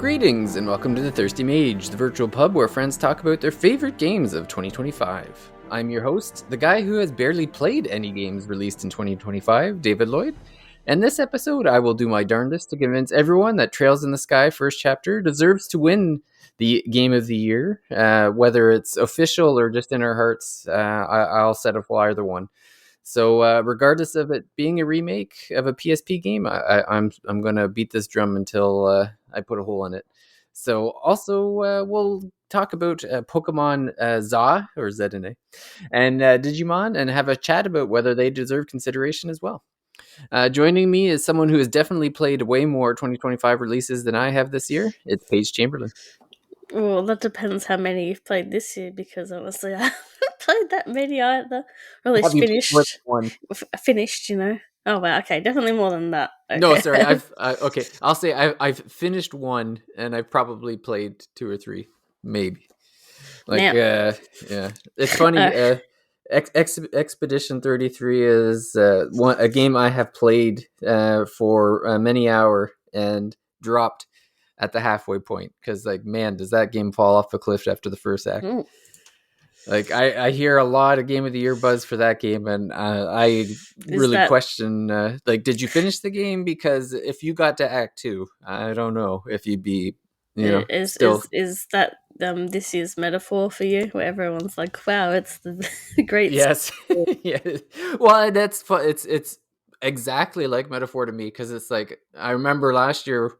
Greetings and welcome to the Thirsty Mage, the virtual pub where friends talk about their favorite games of 2025. I'm your host, the guy who has barely played any games released in 2025, David Lloyd. And this episode, I will do my darndest to convince everyone that Trails in the Sky First Chapter deserves to win the Game of the Year. Whether it's official or just in our hearts, I'll settle for either one. So regardless of it being a remake of a PSP game, I'm going to beat this drum until I put a hole in it. So also we'll talk about Pokemon ZA or ZNA and Digimon and have a chat about whether they deserve consideration as well. Joining me is someone who has definitely played way more 2025 releases than I have this year. It's Paige Chamberlain. Well, that depends how many you've played this year, because honestly, I haven't played that many either. Or at least finished, you know. Oh, well, okay, definitely more than that. Okay. No, sorry, I'll say I've finished one, and I've probably played two or three, maybe. Yeah, it's funny. Expedition 33 is a game I have played for many hours and dropped at the halfway point because, man, does that game fall off a cliff after the first act? Ooh. I hear a lot of Game of the Year buzz for that game, and I really question, did you finish the game? Because if you got to Act 2, I don't know if you'd be, Is that this year's metaphor for you, where everyone's like, wow, it's the great... Yes. Yeah. Well, that's fun. It's exactly like Metaphor to me, because it's like, I remember last year,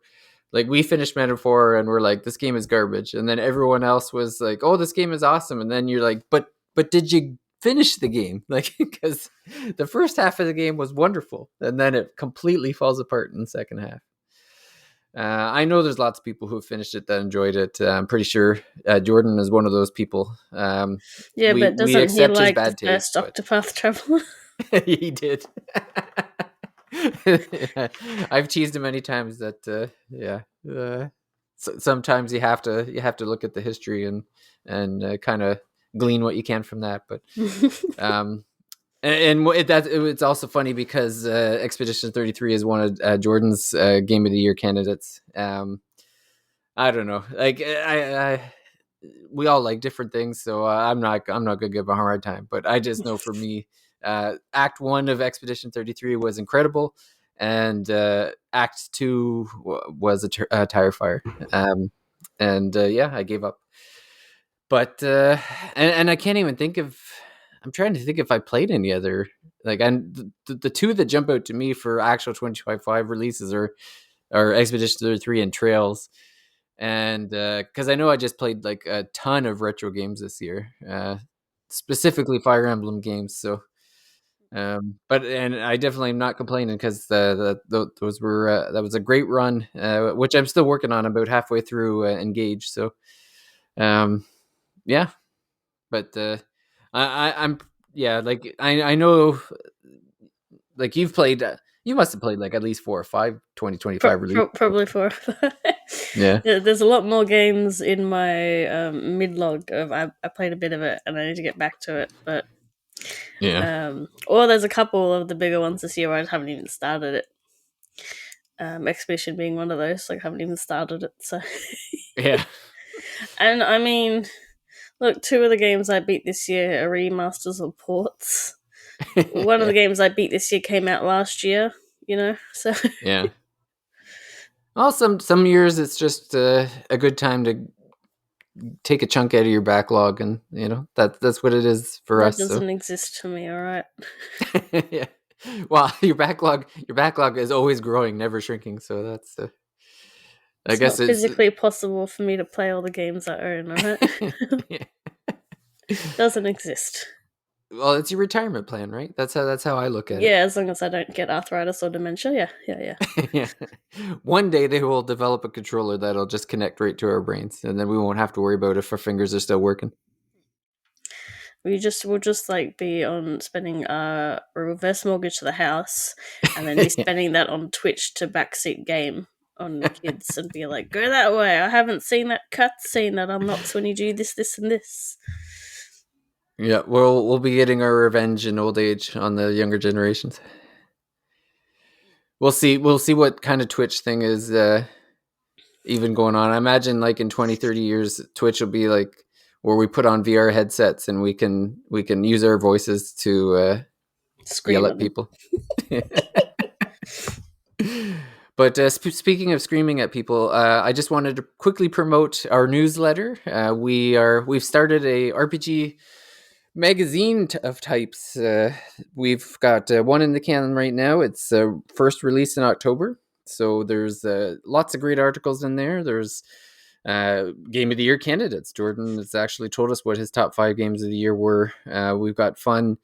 we finished Metaphor and we're like, this game is garbage, and then everyone else was like, oh, this game is awesome, and then you're like, but did you finish the game? Because the first half of the game was wonderful, and then it completely falls apart in the second half. I know there's lots of people who finished it that enjoyed it. I'm pretty sure Jordan is one of those people. But doesn't he like the first Octopath Traveler? He did. I've teased him many times that sometimes you have to look at the history and kind of glean what you can from that. But it's also funny because Expedition 33 is one of Jordan's Game of the Year candidates. I don't know, we all like different things, so I'm not gonna give a hard time, but I just know for me, Act 1 of Expedition 33 was incredible, and Act 2 was a tire fire, I gave up. But and I can't even think of. I'm trying to think if I played any other, and the two that jump out to me for actual 2025 releases are Expedition 33 and Trails. And because I know I just played a ton of retro games this year, specifically Fire Emblem games. So, but I definitely am not complaining, because those were that was a great run, which I'm still working on, about halfway through Engage. So, yeah, but I know, you've played. You must have played at least 4 or 5 2025 releases. Probably 4. Yeah. There's a lot more games in my mid-log of I played a bit of it and I need to get back to it, but or there's a couple of the bigger ones this year where I haven't even started it. Expedition being one of those, I haven't even started it, so yeah. And I mean, look, 2 of the games I beat this year are remasters or ports. One of the games I beat this year came out last year, so yeah. Well, some years it's just a good time to take a chunk out of your backlog, and that's what it is for us. That doesn't exist for me, all right. Yeah. Well, your backlog is always growing, never shrinking. So that's I guess it's physically possible for me to play all the games I own, all right? Yeah. Doesn't exist. Well, it's your retirement plan, right? That's how I look at it. Yeah, as long as I don't get arthritis or dementia. Yeah. Yeah. One day they will develop a controller that'll just connect right to our brains, and then we won't have to worry about if our fingers are still working. We'll just be on spending a reverse mortgage to the house, and then be spending that on Twitch to backseat game on the kids, and be like, go that way. I haven't seen that cutscene that unlocks when you do this, this, and this. Yeah, we'll be getting our revenge in old age on the younger generations. We'll see what kind of Twitch thing is even going on. I imagine like in 20, 30 years, Twitch will be like where we put on VR headsets and we can use our voices to yell Scream at at them. people. But speaking of screaming at people, I just wanted to quickly promote our newsletter. We've started a RPG magazine of types. We've got one in the can right now. It's first released in October, so there's lots of great articles in there. There's game of the year candidates. Jordan has actually told us what his top 5 games of the year were. We've got fun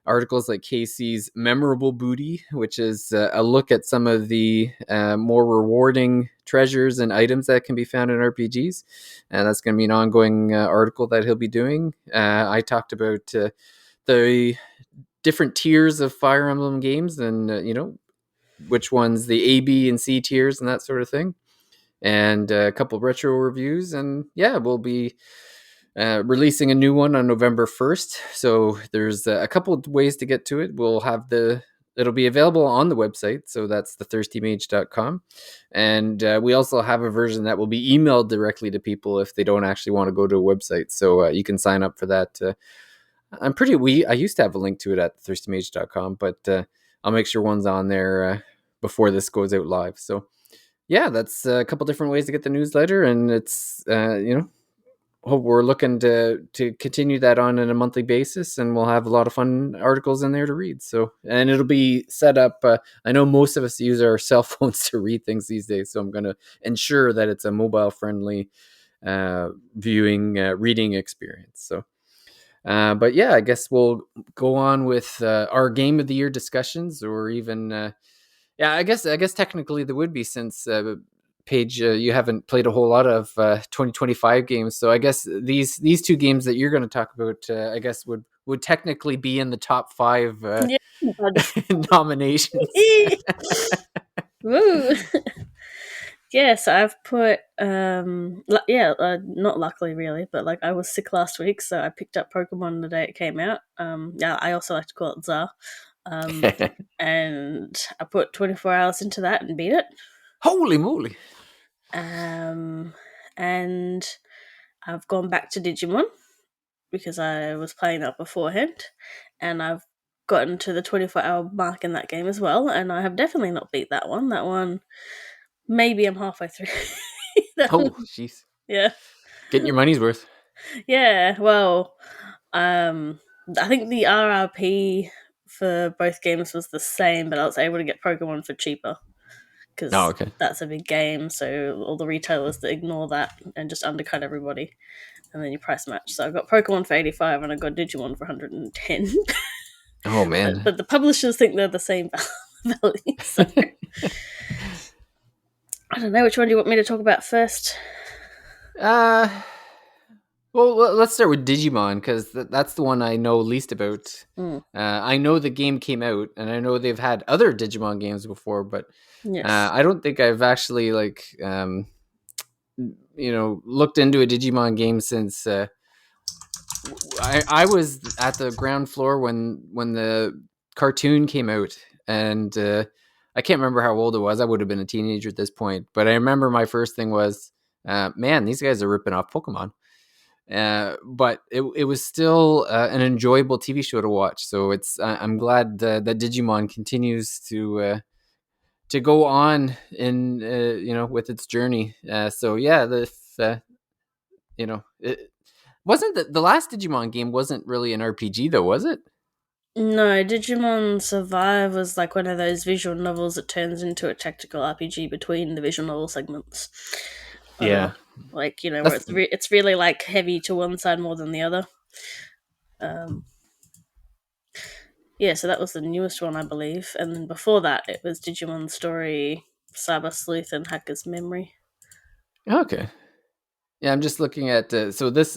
articles like Casey's Memorable Booty, which is a look at some of the more rewarding treasures and items that can be found in RPGs. And that's going to be an ongoing article that he'll be doing. I talked about the different tiers of Fire Emblem games and, which ones the A, B, and C tiers and that sort of thing. And a couple retro reviews. And yeah, we'll be releasing a new one on November 1st. So there's a couple of ways to get to it. It'll be available on the website. So that's thethirstymage.com. And we also have a version that will be emailed directly to people if they don't actually want to go to a website. So you can sign up for that. I used to have a link to it at thirstymage.com, but I'll make sure one's on there before this goes out live. So yeah, that's a couple different ways to get the newsletter. And it's, hope we're looking to continue that on a monthly basis, and we'll have a lot of fun articles in there to read. So, and it'll be set up. I know most of us use our cell phones to read things these days, so I'm going to ensure that it's a mobile friendly reading experience. So, but yeah, I guess we'll go on with our game of the year discussions, or even yeah, I guess technically there would be, since Paige, you haven't played a whole lot of 2025 games, so I guess these two games that you're going to talk about, I guess would technically be in the top 5 Yeah. nominations. Woo. Yes, I've put not luckily really, but like I was sick last week, so I picked up Pokemon the day it came out. Yeah, I also like to call it Za. And I put 24 hours into that and beat it. Holy moly! And I've gone back to Digimon because I was playing that beforehand, and I've gotten to the 24-hour mark in that game as well, and I have definitely not beat that one. That one, maybe I'm halfway through. Oh, jeez. Yeah. Getting your money's worth. Yeah, well, I think the RRP for both games was the same, but I was able to get Pokemon for cheaper Oh, because okay. that's a big game. So all the retailers that ignore that and just undercut everybody, and then you price match. So I got Pokemon for 85, and I got Digimon for 110. Oh man. But the publishers think they're the same value. So I don't know, which one do you want me to talk about first? Uh, well, let's start with Digimon, because that's the one I know least about. I know the game came out, and I know they've had other Digimon games before, but Yes. I don't think I've actually looked into a Digimon game since I was at the ground floor when the cartoon came out, and I can't remember how old I was. I would have been a teenager at this point, but I remember my first thing was, man, these guys are ripping off Pokemon. But it was still an enjoyable TV show to watch. So I'm glad that Digimon continues to go on in with its journey. So yeah, it wasn't the last Digimon game wasn't really an RPG though, was it? No, Digimon Survive was like one of those visual novels that turns into a tactical RPG between the visual novel segments. Yeah, Like, where that's it's really like heavy to one side more than the other. Um, yeah, so that was the newest one, I believe. And then before that, it was Digimon Story, Cyber Sleuth, and Hacker's Memory. okay. Yeah, I'm just looking at so this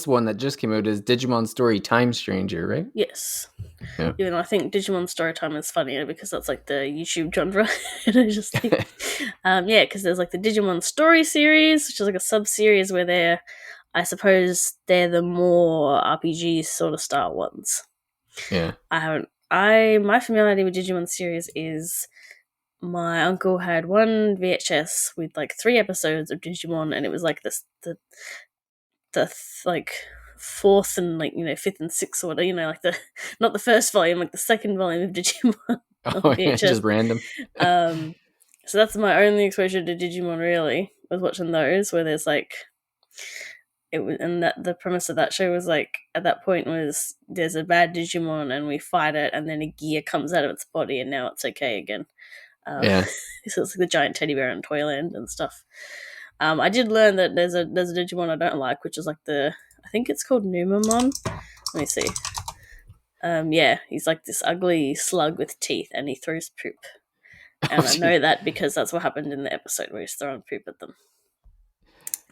one that just came out is Digimon Story Time Stranger, right? Yes. Yeah. Even though I think Digimon Storytime is funnier because that's like the YouTube genre. And I just think, yeah, because there's like the Digimon Story series, which is like a sub series where I suppose they're the more RPG sort of style ones. Yeah. My familiarity with Digimon series is my uncle had one VHS with like 3 episodes of Digimon, and it was like like fourth and like fifth and sixth order, like the not the first volume, like the second volume of Digimon on Oh yeah, VHS. just random. Um, so that's my only exposure to Digimon. Really, was watching those where there's like it was, and that the premise of that show was like at that point was there's a bad Digimon and we fight it, and then a gear comes out of its body, and now it's okay again. Yeah. So it's like the giant teddy bear in Toyland and stuff. I did learn that there's a Digimon I don't like, which is like I think it's called Numamon. Let me see. Yeah, he's like this ugly slug with teeth, and he throws poop. Oh, And I know that because that's what happened in the episode where he's throwing poop at them.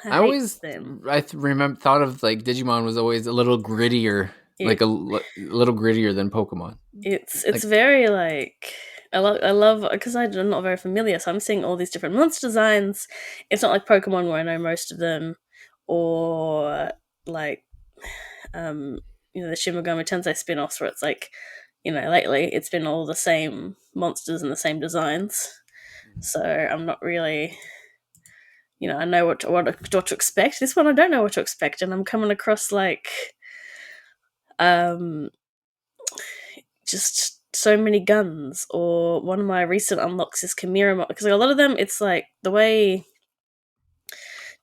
I Hate always them. remember thought of like Digimon was always a little grittier, like little grittier than Pokemon. It's Like, very like I love because I'm not very familiar, so I'm seeing all these different monster designs. It's not like Pokemon where I know most of them, or like the Shin Megami Tensei spin-offs where it's like lately it's been all the same monsters and the same designs. So I'm not really I know what to expect. This one I don't know what to expect, and I'm coming across like um just so many guns. Or one of my recent unlocks is Chimera, because like a lot of them it's like the way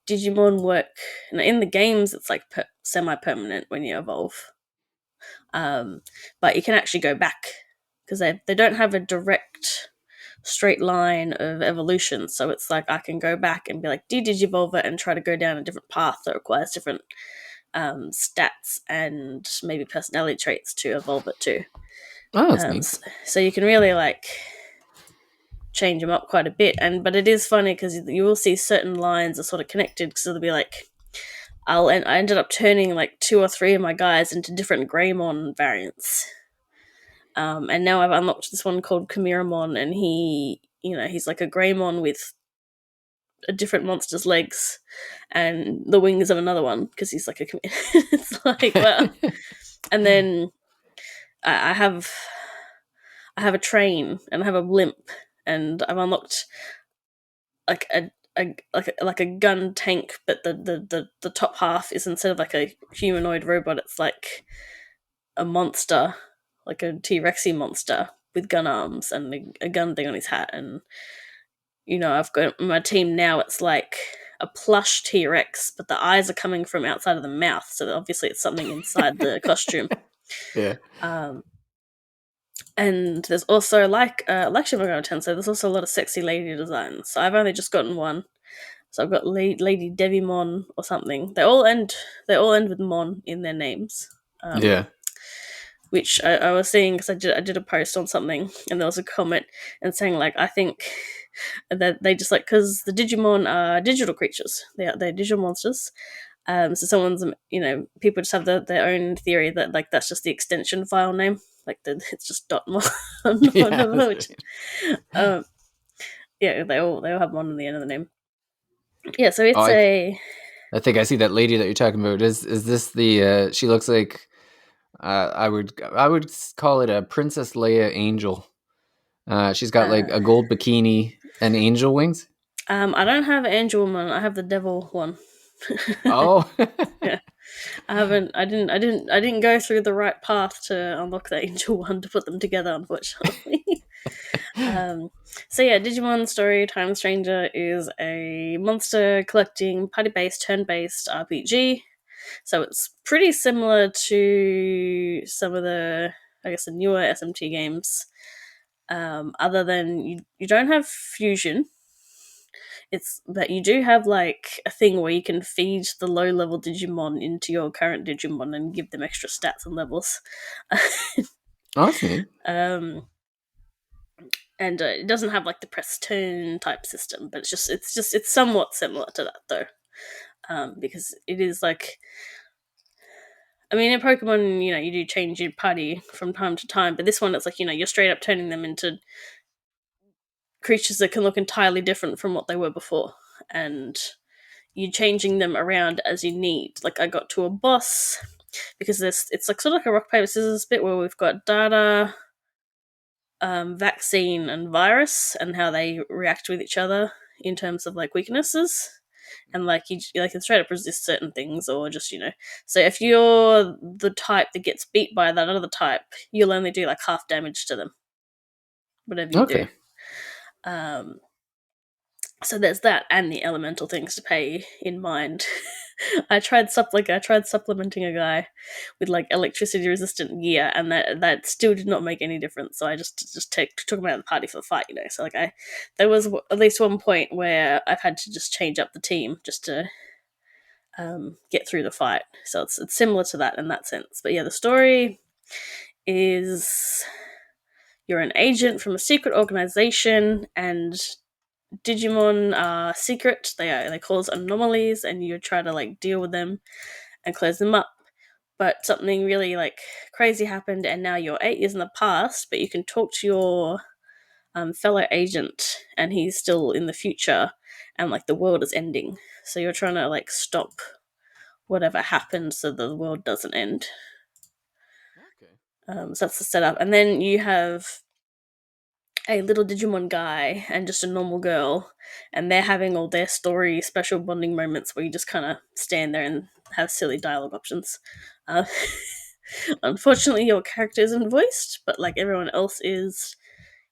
Digimon work in the games. It's like semi-permanent when you evolve, but you can actually go back because they don't have a direct straight line of evolution. So it's like I can go back and be like de-digivolve it and try to go down a different path that requires different stats and maybe personality traits to evolve it to. oh, that's neat. So you can really like change them up quite a bit, but it is funny because you will see certain lines are sort of connected, because it'll be like I ended up turning like 2 or 3 of my guys into different Greymon variants. And now I've unlocked this one called Chimera,mon, and he's like a Greymon with a different monster's legs and the wings of another one, because he's like a it's like, well. And then I have a train and I have a blimp, and I've unlocked like a gun tank, but the top half is, instead of like a humanoid robot, it's like a monster, like a T-Rexy monster with gun arms and a gun thing on his hat. And I've got my team now. It's like a plush T-Rex, but the eyes are coming from outside of the mouth, so obviously it's something inside the costume. Yeah. And there's also like Shin Megami Tensei, there's also a lot of sexy lady designs. So I've only just gotten one. So I've got Lady Devimon or something. They all end with Mon in their names. Yeah. Which I was seeing because I did a post on something, and there was a comment and saying like, I think that they just like, because the Digimon are digital creatures. They're digital monsters. So someone's people just have their own theory that like that's just the extension file name. Like it's just .mon. Yeah. Which, yeah, they all have mon in the end of the name. Yeah, so it's I think I see that lady that you're talking about. Is this the? She looks like I would call it a Princess Leia angel. She's got like a gold bikini and angel wings. I don't have Angel Woman. I have the Devil one. Oh. Yeah, I didn't go through the right path to unlock the Angel one to put them together, unfortunately. So yeah, Digimon Story Time Stranger is a monster collecting party-based, turn-based RPG. So it's pretty similar to some of the, I guess, the newer SMT games. Other than you don't have fusion. But you do have like a thing where you can feed the low level Digimon into your current Digimon and give them extra stats and levels. Oh, that's neat. And it doesn't have like the press turn type system, but it's somewhat similar to that though, because it is like, I mean, in Pokemon, you do change your party from time to time, but this one, it's like, you're straight up turning them into creatures that can look entirely different from what they were before, and you changing them around as you need. Like I got to a boss because it's like sort of like a rock paper scissors bit where we've got Data, vaccine and virus and how they react with each other in terms of like weaknesses. And like you can straight up resist certain things, or just So if you're the type that gets beat by that other type, you'll only do like half damage to them, whatever you do. Okay. So there's that, and the elemental things to pay in mind. I tried supplementing a guy with like electricity resistant gear, and that still did not make any difference. So I just took him out of the party for the fight, So like there was at least one point where I've had to just change up the team just to get through the fight. So it's similar to that in that sense. But yeah, the story is you're an agent from a secret organization, and Digimon are secret. They cause anomalies, and you try to like deal with them and close them up. But something really like crazy happened, and now you're 8 years in the past. But you can talk to your fellow agent, and he's still in the future, and like the world is ending. So you're trying to like stop whatever happened so the world doesn't end. Okay. So that's the setup, and then you have a little Digimon guy and just a normal girl, and they're having all their story special bonding moments where you just kind of stand there and have silly dialogue options. Uh, Unfortunately, your character isn't voiced, but like everyone else is,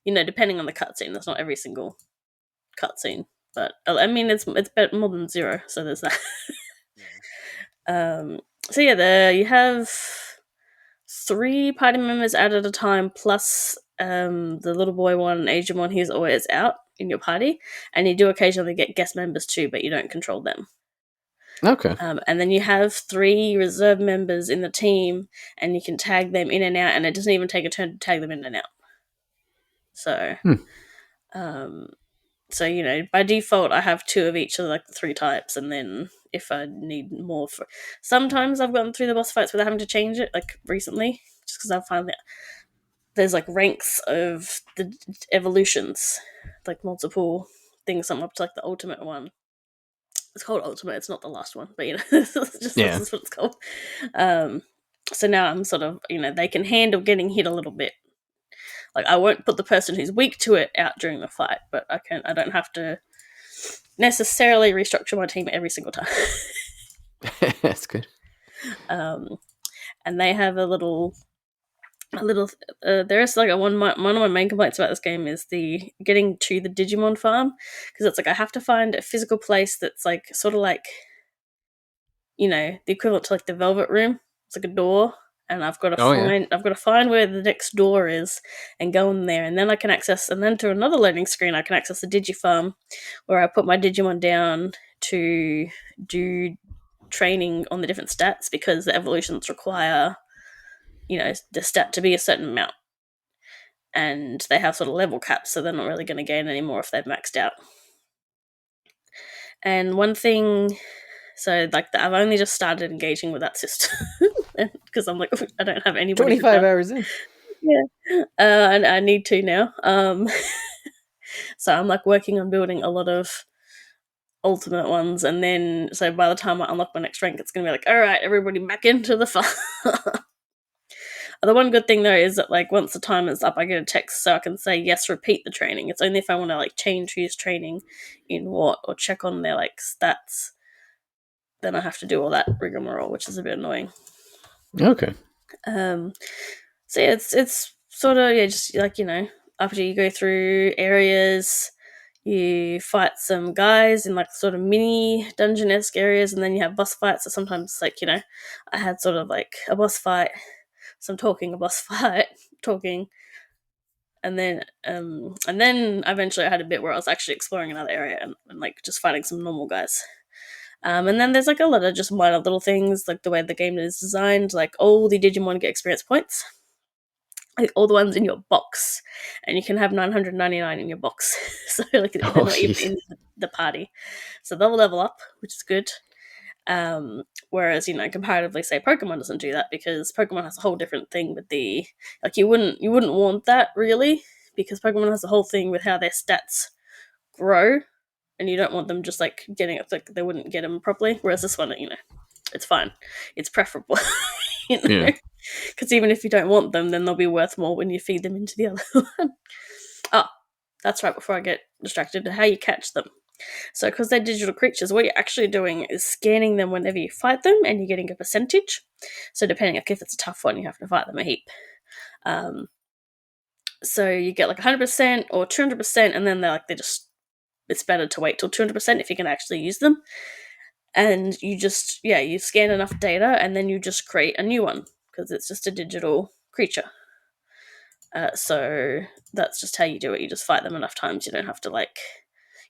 depending on the cutscene. That's not every single cutscene, but I mean, it's better, more than zero, so there's that. um, so yeah, there you have 3 party members out at a time, plus the little boy one, Asian one, he's always out in your party, and you do occasionally get guest members too, but you don't control them. Okay. And then you have 3 reserve members in the team, and you can tag them in and out, and it doesn't even take a turn to tag them in and out. So, by default, I have 2 of each of like the 3 types, and then if I need more sometimes I've gotten through the boss fights without having to change it, like recently, just because I find that there's like ranks of the evolutions, like multiple things. I'm up to like the ultimate one. It's called ultimate. It's not the last one, but this is what it's called. So now I'm sort of they can handle getting hit a little bit. Like I won't put the person who's weak to it out during the fight, but I don't have to necessarily restructure my team every single time. That's good. And they have a little there is like one of my main complaints about this game is the getting to the Digimon farm, because it's like I have to find a physical place that's like sort of like the equivalent to like the Velvet Room. It's like a door, and I've got to find where the next door is and go in there, and then I can access, and then through another loading screen I can access the Digifarm, where I put my Digimon down to do training on the different stats, because the evolutions require the stat to be a certain amount, and they have sort of level caps, so they're not really going to gain any more if they've maxed out. And one thing, so like I've only just started engaging with that system because I'm like, I don't have anybody. 25 hours in. Yeah, and I need to now. So I'm like working on building a lot of ultimate ones, and then so by the time I unlock my next rank, it's going to be like, all right, everybody back into the farm. The one good thing though is that like once the time is up, I get a text so I can say yes, repeat the training. It's only if I want to like change who's training in what or check on their like stats, then I have to do all that rigmarole, which is a bit annoying. Okay. So yeah, it's sort of just like after you go through areas, you fight some guys in like sort of mini dungeon-esque areas, and then you have boss fights. So sometimes like I had sort of like a boss fight, some talking, a boss fight, talking, and then eventually I had a bit where I was actually exploring another area and like just fighting some normal guys. And then there's like a lot of just minor little things, like the way the game is designed, like all the Digimon get experience points, like all the ones in your box, and you can have 999 in your box. So like they're not even in the party, so they'll level up, which is good. Whereas comparatively, say Pokemon doesn't do that, because Pokemon has a whole different thing with the like you wouldn't want that really, because Pokemon has a whole thing with how their stats grow, and you don't want them just like getting it, like they wouldn't get them properly. Whereas this one, It's fine. It's preferable, Yeah. Because even if you don't want them, then they'll be worth more when you feed them into the other one. Oh, that's right. Before I get distracted, how you catch them. So, because they're digital creatures, what you're actually doing is scanning them whenever you fight them, and you're getting a percentage. So, depending on if it's a tough one, you have to fight them a heap. Um, so you get like 100% or 200%, and then they're just, it's better to wait till 200% if you can actually use them. And you just, you scan enough data, and then you just create a new one because it's just a digital creature. So that's just how you do it. You just fight them enough times. You don't have to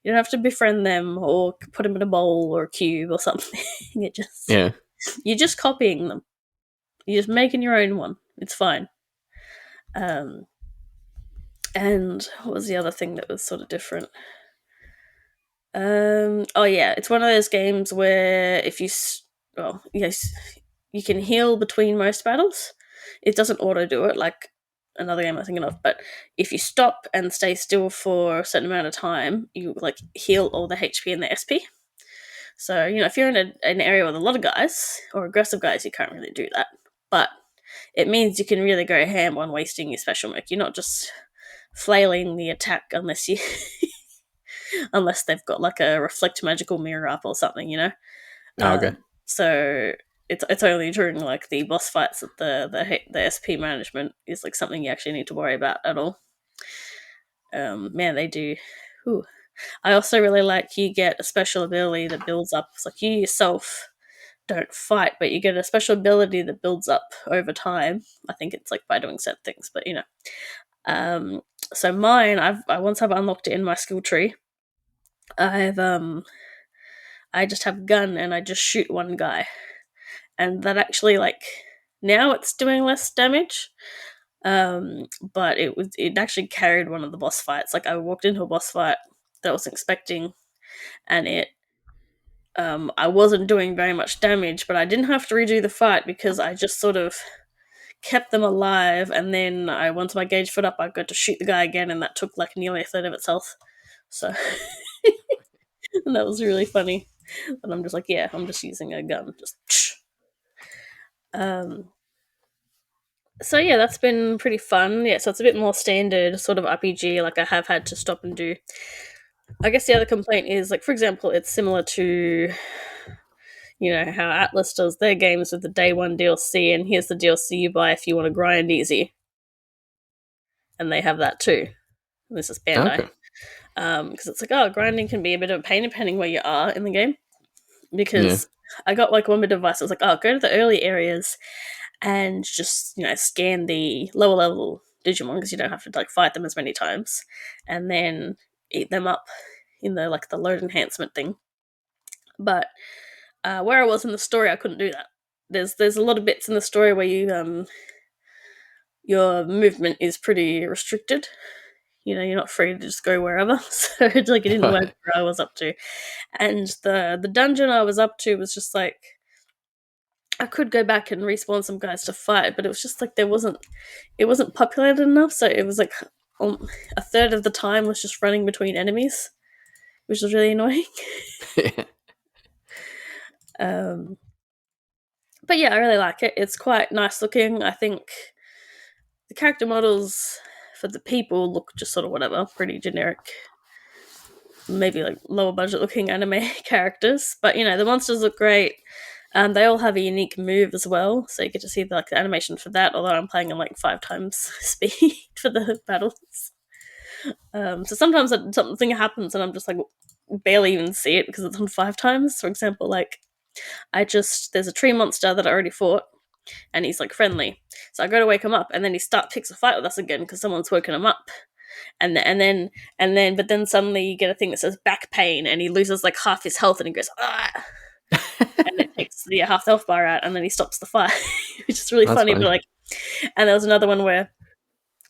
you don't have to befriend them or put them in a bowl or a cube or something. Yeah. You're just copying them. You're just making your own one. It's fine. And what was the other thing that was sort of different? Oh yeah, it's one of those games where if you, well, yes, you can heal between most battles. It doesn't auto do it like another game I'm thinking of, but if you stop and stay still for a certain amount of time, you heal all the HP and the SP. So if you're in an area with a lot of guys or aggressive guys, you can't really do that. But it means you can really go ham on wasting your special move. You're not just flailing the attack unless you unless they've got like a reflect magical mirror up or something, Oh, okay. So it's only during like the boss fights that the SP management is like something you actually need to worry about at all. Man, they do. Whew. I also really like you get a special ability that builds up. It's like you yourself don't fight, but you get a special ability that builds up over time. I think it's like by doing certain things, but so mine, I once I've unlocked it in my skill tree. I just have a gun and I just shoot one guy, and that actually now it's doing less damage. But it actually carried one of the boss fights. Like I walked into a boss fight that I wasn't expecting, and I wasn't doing very much damage, but I didn't have to redo the fight because I just sort of kept them alive, and then once my gauge filled up, I got to shoot the guy again, and that took like nearly a third of its health. So, and that was really funny. And I'm just like, yeah, I'm just using a gun, just. Um, so yeah, that's been pretty fun. Yeah, so it's a bit more standard sort of RPG. Like I have had to stop and do. I guess the other complaint is like, for example, it's similar to how Atlas does their games with the day one DLC, and here's the DLC you buy if you want to grind easy, and they have that too. And this is Bandai, Okay. because it's like, oh, grinding can be a bit of a pain depending where you are in the game. Yeah. Because I got like one bit of advice. I was like, oh, go to the early areas and just scan the lower level Digimon because you don't have to fight them as many times, and then eat them up in the load enhancement thing. But where I was in the story, I couldn't do that. There's a lot of bits in the story where your movement is pretty restricted. You're not free to just go wherever. So it didn't work where I was up to. And the dungeon I was up to was just like, I could go back and respawn some guys to fight, but it was just like it wasn't populated enough, so it was like a third of the time was just running between enemies, which was really annoying. But yeah, I really like it. It's quite nice looking. I think the character models for the people look just sort of whatever, pretty generic, maybe like lower budget looking anime characters. But the monsters look great. They all have a unique move as well, so you get to see the animation for that. Although I'm playing in 5 times speed for the battles, so sometimes something happens and I'm just barely even see it because it's on 5 times. For example, there's a tree monster that I already fought, and he's friendly, so I go to wake him up, and then he picks a fight with us again because someone's woken him up. But then suddenly you get a thing that says back pain, and he loses half his health, and he goes ah, and it takes the half health bar out, and then he stops the fight, which is really That's funny. funny. But and there was another one where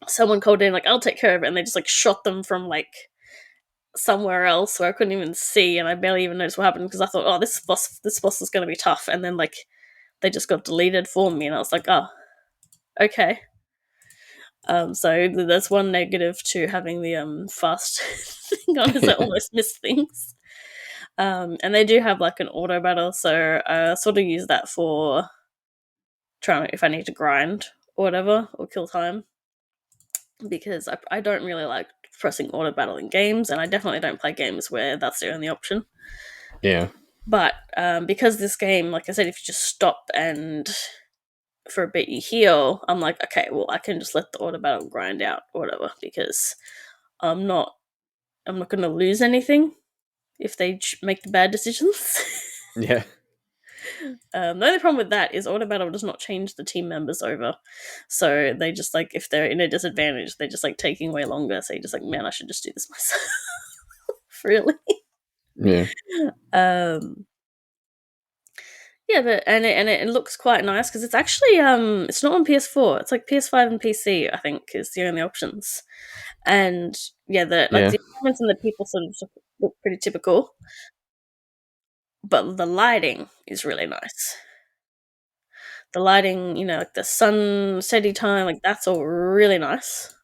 someone called in I'll take care of it, and they just shot them from somewhere else where I couldn't even see, and I barely even noticed what happened because I thought, oh, this boss is going to be tough, and then they just got deleted for me, and I was like, oh, okay. So that's one negative to having the fast thing on, is I almost miss things. And they do have like an auto battle, so I sort of use that for trying if I need to grind or whatever or kill time, because I don't really like pressing auto battle in games, and I definitely don't play games where that's the only option. Yeah. But because this game, like I said, if you just stop and for a bit you heal, I'm like, okay, well I can just let the auto battle grind out or whatever, because I'm not I'm not going to lose anything if they make the bad decisions. Yeah. The only problem with that is auto battle does not change the team members over, so they just like if they're in a disadvantage, they're just like taking way longer. So you're just like, man, I should just do this myself. Really. Yeah. Um, yeah, but it looks quite nice because it's actually it's not on PS4. It's like PS5 and PC. I think is the only options, and yeah, Yeah. the elements and the people sort of look pretty typical, but the lighting is really nice. The lighting, like the sun setting time, like that's all really nice.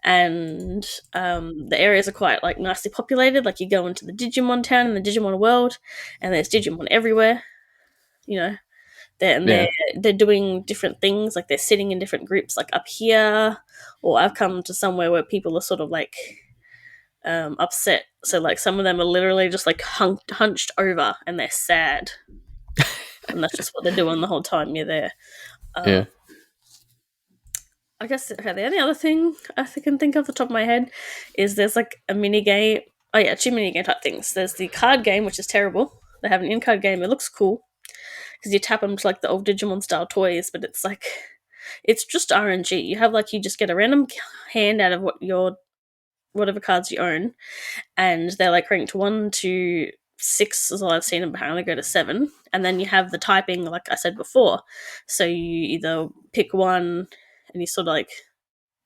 And the areas are quite like nicely populated. Like you go into the Digimon town in the Digimon world, and there's Digimon everywhere. You know, they're Yeah. they're doing different things. Like they're sitting in different groups, like up here, or I've come to somewhere where people are sort of like upset. So like some of them are literally just like hunched over, and they're sad, and that's just what they're doing the whole time you're there. Um, Yeah. I guess okay, the only other thing can think of the top of my head is there's like a mini game. Oh yeah, two mini game type things. There's the card game, which is terrible. They have an in-card game. It looks cool because you tap them to like the old Digimon style toys, but it's like it's just RNG. You just get a random hand out of whatever cards you own, and they're like ranked 1 to 6 is all I've seen, and apparently go to 7. And then you have the typing, like I said before. So you either pick one, and you sort of like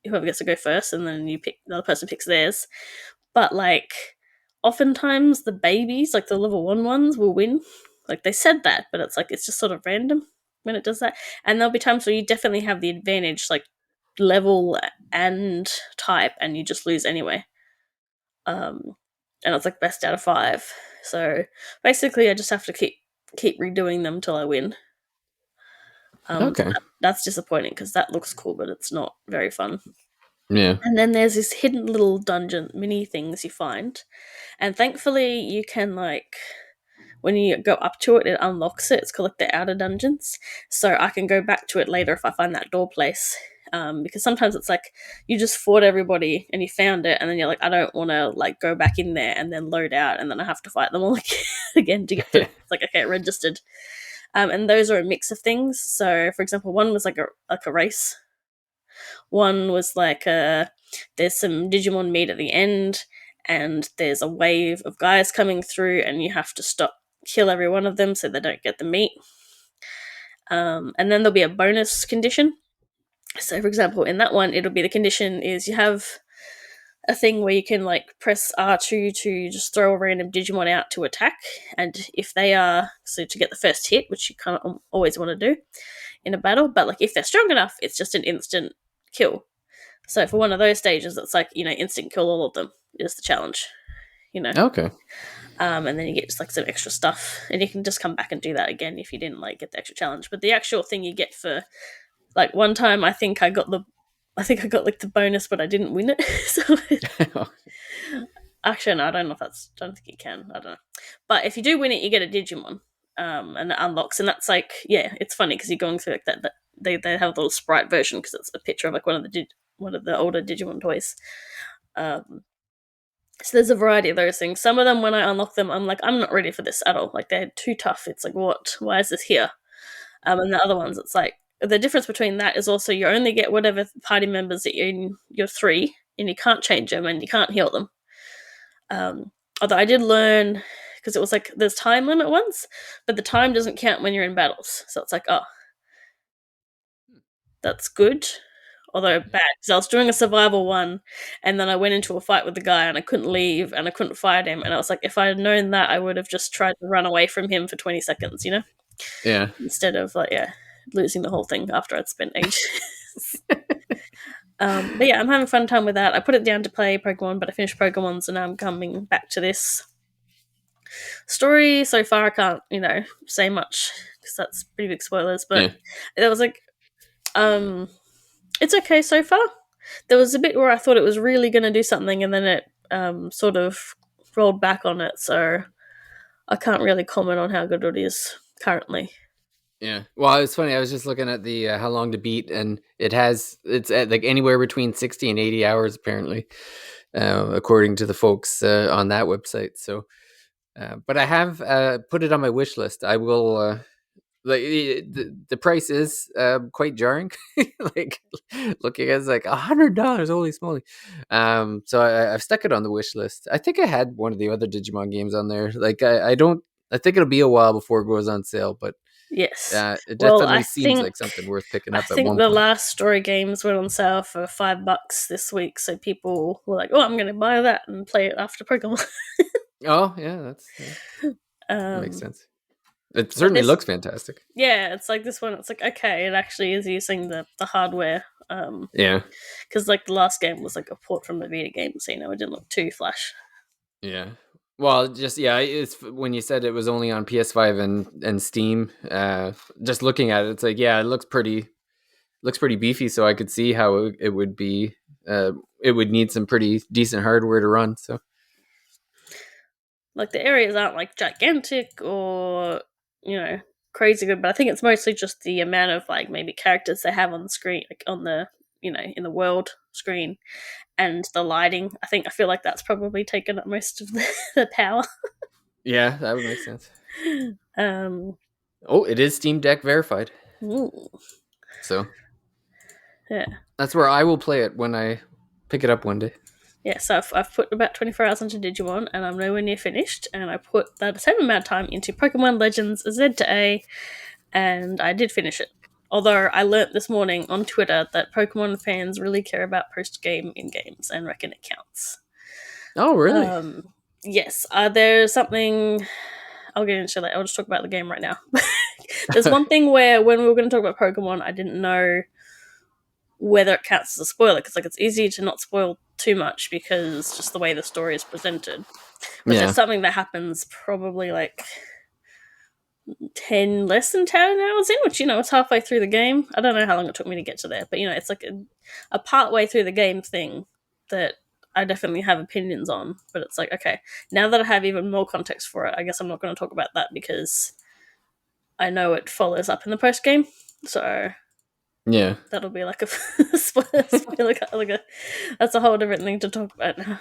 whoever gets to go first, and then the other person picks theirs. But like, oftentimes the babies, like the level 1 ones, will win. Like they said that, but it's like it's just sort of random when it does that. And there'll be times where you definitely have the advantage, like level and type, and you just lose anyway. Um, and it's like best out of 5. So basically, I just have to keep redoing them till I win. So Okay. that's disappointing because that looks cool, but it's not very fun. Yeah. And then there's this hidden little dungeon mini things you find, and thankfully you can like when you go up to it, it unlocks it. It's called like the outer dungeons, so I can go back to it later if I find that door place. Because sometimes it's like you just fought everybody and you found it, and then you're like, I don't want to like go back in there and then load out, and then I have to fight them all again to get to. Yeah. It's like okay, registered. And those are a mix of things. So, for example, one was like a race. One was like there's some Digimon meat at the end, and there's a wave of guys coming through, and you have to kill every one of them so they don't get the meat. And then there'll be a bonus condition. So, for example, in that one, it'll be the condition is you have a thing where you can like press R2 to just throw a random Digimon out to attack, and if they are to get the first hit, which you kind of always want to do in a battle, but like if they're strong enough, it's just an instant kill. So for one of those stages, it's like instant kill all of them is the challenge, Okay. and then you get just like some extra stuff, and you can just come back and do that again if you didn't like get the extra challenge. But the actual thing you get for like one time, I think I got like the bonus, but I didn't win it. So actually, no, I don't know if that's. I don't think you can. I don't know. But if you do win it, you get a Digimon, and it unlocks, and that's like it's funny because you're going through like that. They have a little sprite version because it's a picture of like one of the older Digimon toys. So there's a variety of those things. Some of them, when I unlock them, I'm like, I'm not ready for this at all. Like they're too tough. It's like, what? Why is this here? And the other ones, it's like the difference between that is also you only get whatever party members that you're in your 3, and you can't change them and you can't heal them. Although I did learn because it was like there's time limit once, but the time doesn't count when you're in battles. So it's like, oh, that's good. Although bad, because I was doing a survival one, and then I went into a fight with the guy, and I couldn't leave, and I couldn't fight him, and I was like, if I had known that, I would have just tried to run away from him for 20 seconds, Yeah. instead of like losing the whole thing after I'd spent ages. But yeah, I'm having a fun time with that. I put it down to play Pokemon, but I finished Pokemon, so now I'm coming back to this. Story so far, I can't say much because that's pretty big spoilers. But Yeah. it was like, it's okay so far. There was a bit where I thought it was really going to do something, and then it sort of rolled back on it. So I can't really comment on how good it is currently. Yeah. Well, it's funny. I was just looking at the how long to beat, and it's at like anywhere between 60 and 80 hours apparently, according to the folks on that website. So, but I have put it on my wish list. I will. The price is quite jarring. Like looking at it's like $100. Holy smoly! So I've stuck it on the wish list. I think I had one of the other Digimon games on there. Like I don't. I think it'll be a while before it goes on sale, but Yes. it Well, definitely seems like something worth picking I up at think one the point. last story games went on sale for $5 this week, so people were like, "Oh, I'm going to buy that and play it after Pokemon." Oh yeah, that makes um, sense. It but certainly this, looks fantastic. yeah, it's like this one. It's like, okay, it actually is using the hardware. Yeah, Because like the last game was like a port from the Vita game, so it didn't look too flash. yeah. Well, just yeah, it's when you said it was only on PS5 and Steam. Just looking at it, it's like yeah, it looks pretty beefy. So I could see how it would be. It would need some pretty decent hardware to run. So Like the areas aren't like gigantic or you know crazy good, but I think it's mostly just the amount of like maybe characters they have on the screen, like on the in the world screen, and the lighting. I feel like that's probably taken up most of the power. yeah, that would make sense. um, Oh, it is Steam Deck verified. ooh, So yeah, that's where I will play it when I pick it up one day. yeah. So I've put about 24 hours into Digimon, and I'm nowhere near finished. And I put that same amount of time into Pokemon Legends Z to A, and I did finish it. Although I learnt this morning on Twitter that Pokemon fans really care about post game in games and reckon it counts. Oh, really? Um, yes, there's something I'll get into later. I'll just talk about the game right now. There's one thing where when we were going to talk about Pokemon, I didn't know whether it counts as a spoiler because like it's easy to not spoil too much because just the way the story is presented. But there's Yeah. something that happens probably like less than 10 hours in, which it's halfway through the game. I don't know how long it took me to get to there, but it's like a part way through the game thing that I definitely have opinions on. But it's like, okay, now that I have even more context for it, I guess I'm not going to talk about that because I know it follows up in the post game. So Yeah. that'll be like a spoiler, that's a whole different thing to talk about now.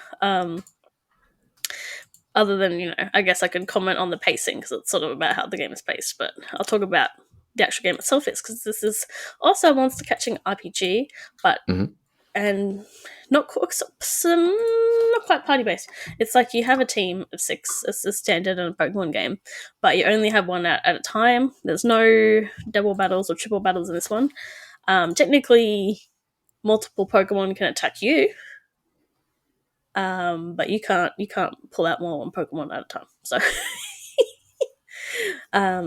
Other than, I guess I could comment on the pacing because it's sort of about how the game is paced, but I'll talk about the actual game itself is because this is also a monster catching RPG, but Mhm. and not not quite party based. It's like you have a team of 6 as the standard in a Pokemon game, but you only have one at a time. There's no double battles or triple battles in this one. Technically, multiple Pokemon can attack you, but you can't pull out more than one Pokemon at a time. So,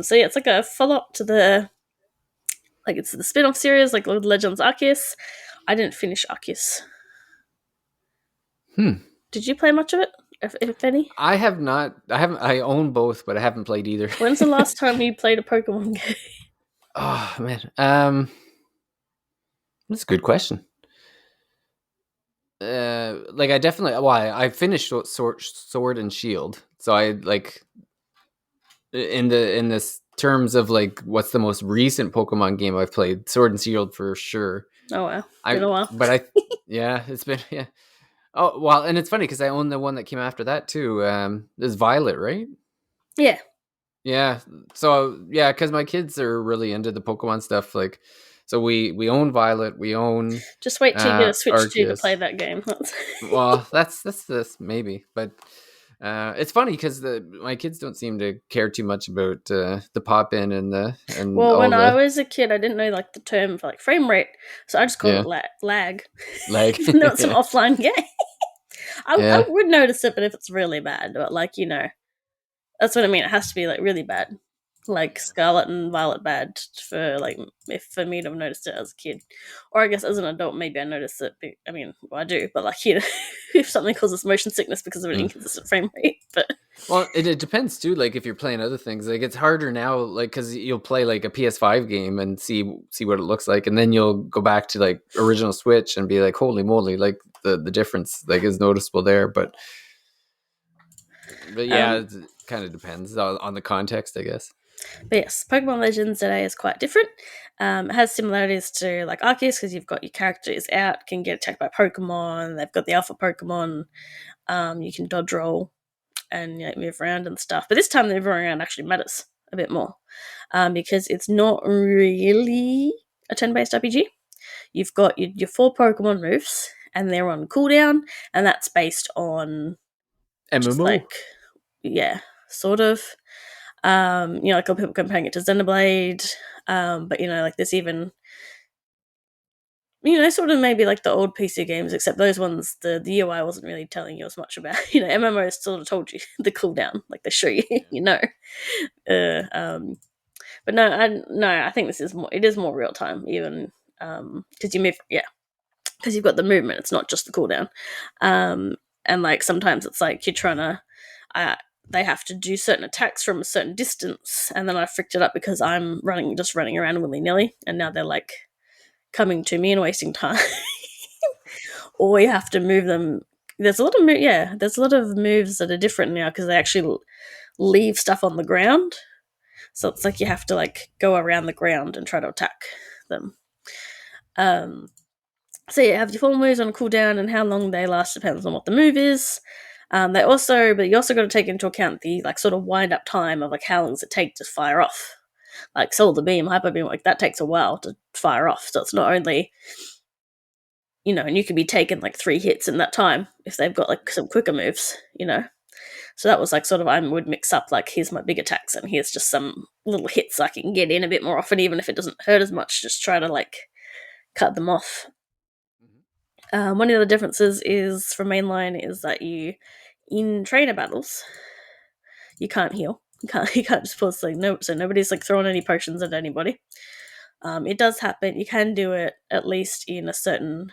so yeah, it's like a follow up to it's the spin off series, like Legends Arceus. I didn't finish Arceus. Hmm. Did you play much of it, if any? I have not. I haven't. I own both, but I haven't played either. When's the last time you played a Pokemon game? Oh man. That's a good question. Like I definitely. Well, I finished Sword and Shield, so I like in this terms of like what's the most recent Pokemon game I've played. Sword and Shield for sure. Oh wow, been a while. But yeah, it's been yeah. Oh well, and it's funny because I own the one that came after that too. This Violet, right? Yeah, Yeah. So yeah, because my kids are really into the Pokemon stuff. Like, so we own Violet, we own just wait till you get a Switch 2 to play Arceus. that game. Well, that's this maybe, but it's funny because my kids don't seem to care too much about the pop in and Well, all when I the was a kid, I didn't know like the term for like frame rate, so I just called yeah it lag, like even though it's an yeah offline game. I yeah would notice it, but if it's really bad, but like that's what I mean. It has to be like really bad, like Scarlet and Violet bad for like if for me to have noticed it as a kid, or I guess as an adult maybe I noticed it. I mean, well, I do, but like if something causes motion sickness because of an mm. inconsistent frame rate, but Well, it depends too. Like if you're playing other things, like it's harder now. Like because you'll play like a PS5 game and see what it looks like, and then you'll go back to like original Switch and be like, holy moly! Like the difference like is noticeable there. But yeah, Um, it kind of depends on the context, I guess. but yes, Pokemon Legends today is quite different. It has similarities to like Arceus because you've got your characters out, can get attacked by Pokemon. They've got the Alpha Pokemon. You can dodge roll and move around and stuff. But this time, the moving around actually matters a bit more because it's not really a turn-based RPG. You've got your four Pokemon moves, and they're on cooldown, and that's based on just MMO. like yeah, sort of. Like a lot of people comparing it to Xenoblade, but like there's even sort of maybe like the old PC games, except those ones the UI wasn't really telling you as much about. MMOs sort of told you the cooldown, like they show you, Yeah. uh, um, but I think this is more. It is more real time, even because you move, yeah, because you've got the movement. It's not just the cooldown, and like sometimes it's like you're trying to. Uh, they have to do certain attacks from a certain distance, and then I fricked it up because I'm running around willy nilly, and now they're like coming to me and wasting time. Or you have to move them. There's a lot of there's a lot of moves that are different now because they actually leave stuff on the ground. So it's like you have to like go around the ground and try to attack them. Um, so you have your full moves on cooldown, and how long they last depends on what the move is. But you also got to take into account the like sort of wind up time of like how long does it take to fire off. Like Solar Beam, Hyper Beam, like that takes a while to fire off. So it's not only and you could be taking like 3 hits in that time if they've got like some quicker moves. So that was like sort of I would mix up like here's my big attacks and here's just some little hits I can get in a bit more often, even if it doesn't hurt as much. Just try to like cut them off. Mhm. One of the other differences is from mainline is that you in trainer battles you can't heal. You can't just pause like no, so nobody's like throwing any potions at anybody. It does happen. You can do it at least in a certain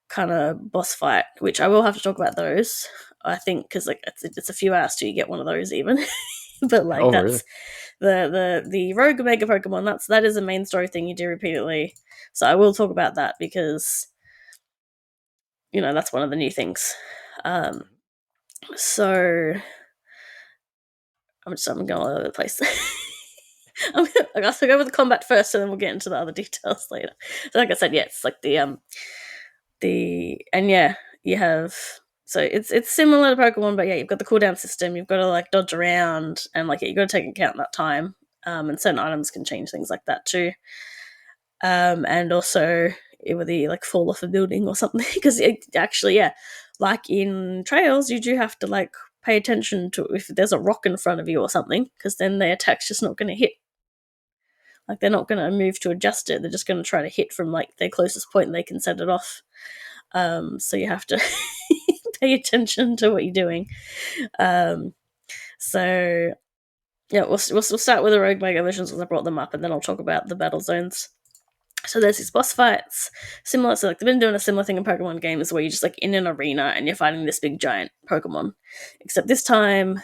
kind of boss fight, which I will have to talk about those. I think because like it's a few hours till you get one of those even, but like Oh, really? that's the rogue mega Pokemon. That is a main story thing you do repeatedly. So I will talk about that because that's one of the new things. Um, so I'm going all over the place. I guess I'll go with the combat first, and then we'll get into the other details later. So, like I said, yeah, it's like the and yeah, you have so it's similar to Pokemon, but yeah, you've got the cooldown system. You've got to like dodge around, and like you've got to take account that time. And certain items can change things like that too. And also whether you like fall off a building or something, because actually, yeah, like in trails, you do have to like pay attention to if there's a rock in front of you or something, because then the attack's just not going to hit. Like they're not going to move to adjust it. They're just going to try to hit from like their closest point, and they can set it off. So you have to pay attention to what you're doing. Um, so yeah, we'll start with the rogue mega evolutions because I brought them up, and then I'll talk about the battle zones. So there's these boss fights, similar. So like they've been doing a similar thing in Pokemon games where you're just like in an arena and you're fighting this big giant Pokemon, except this time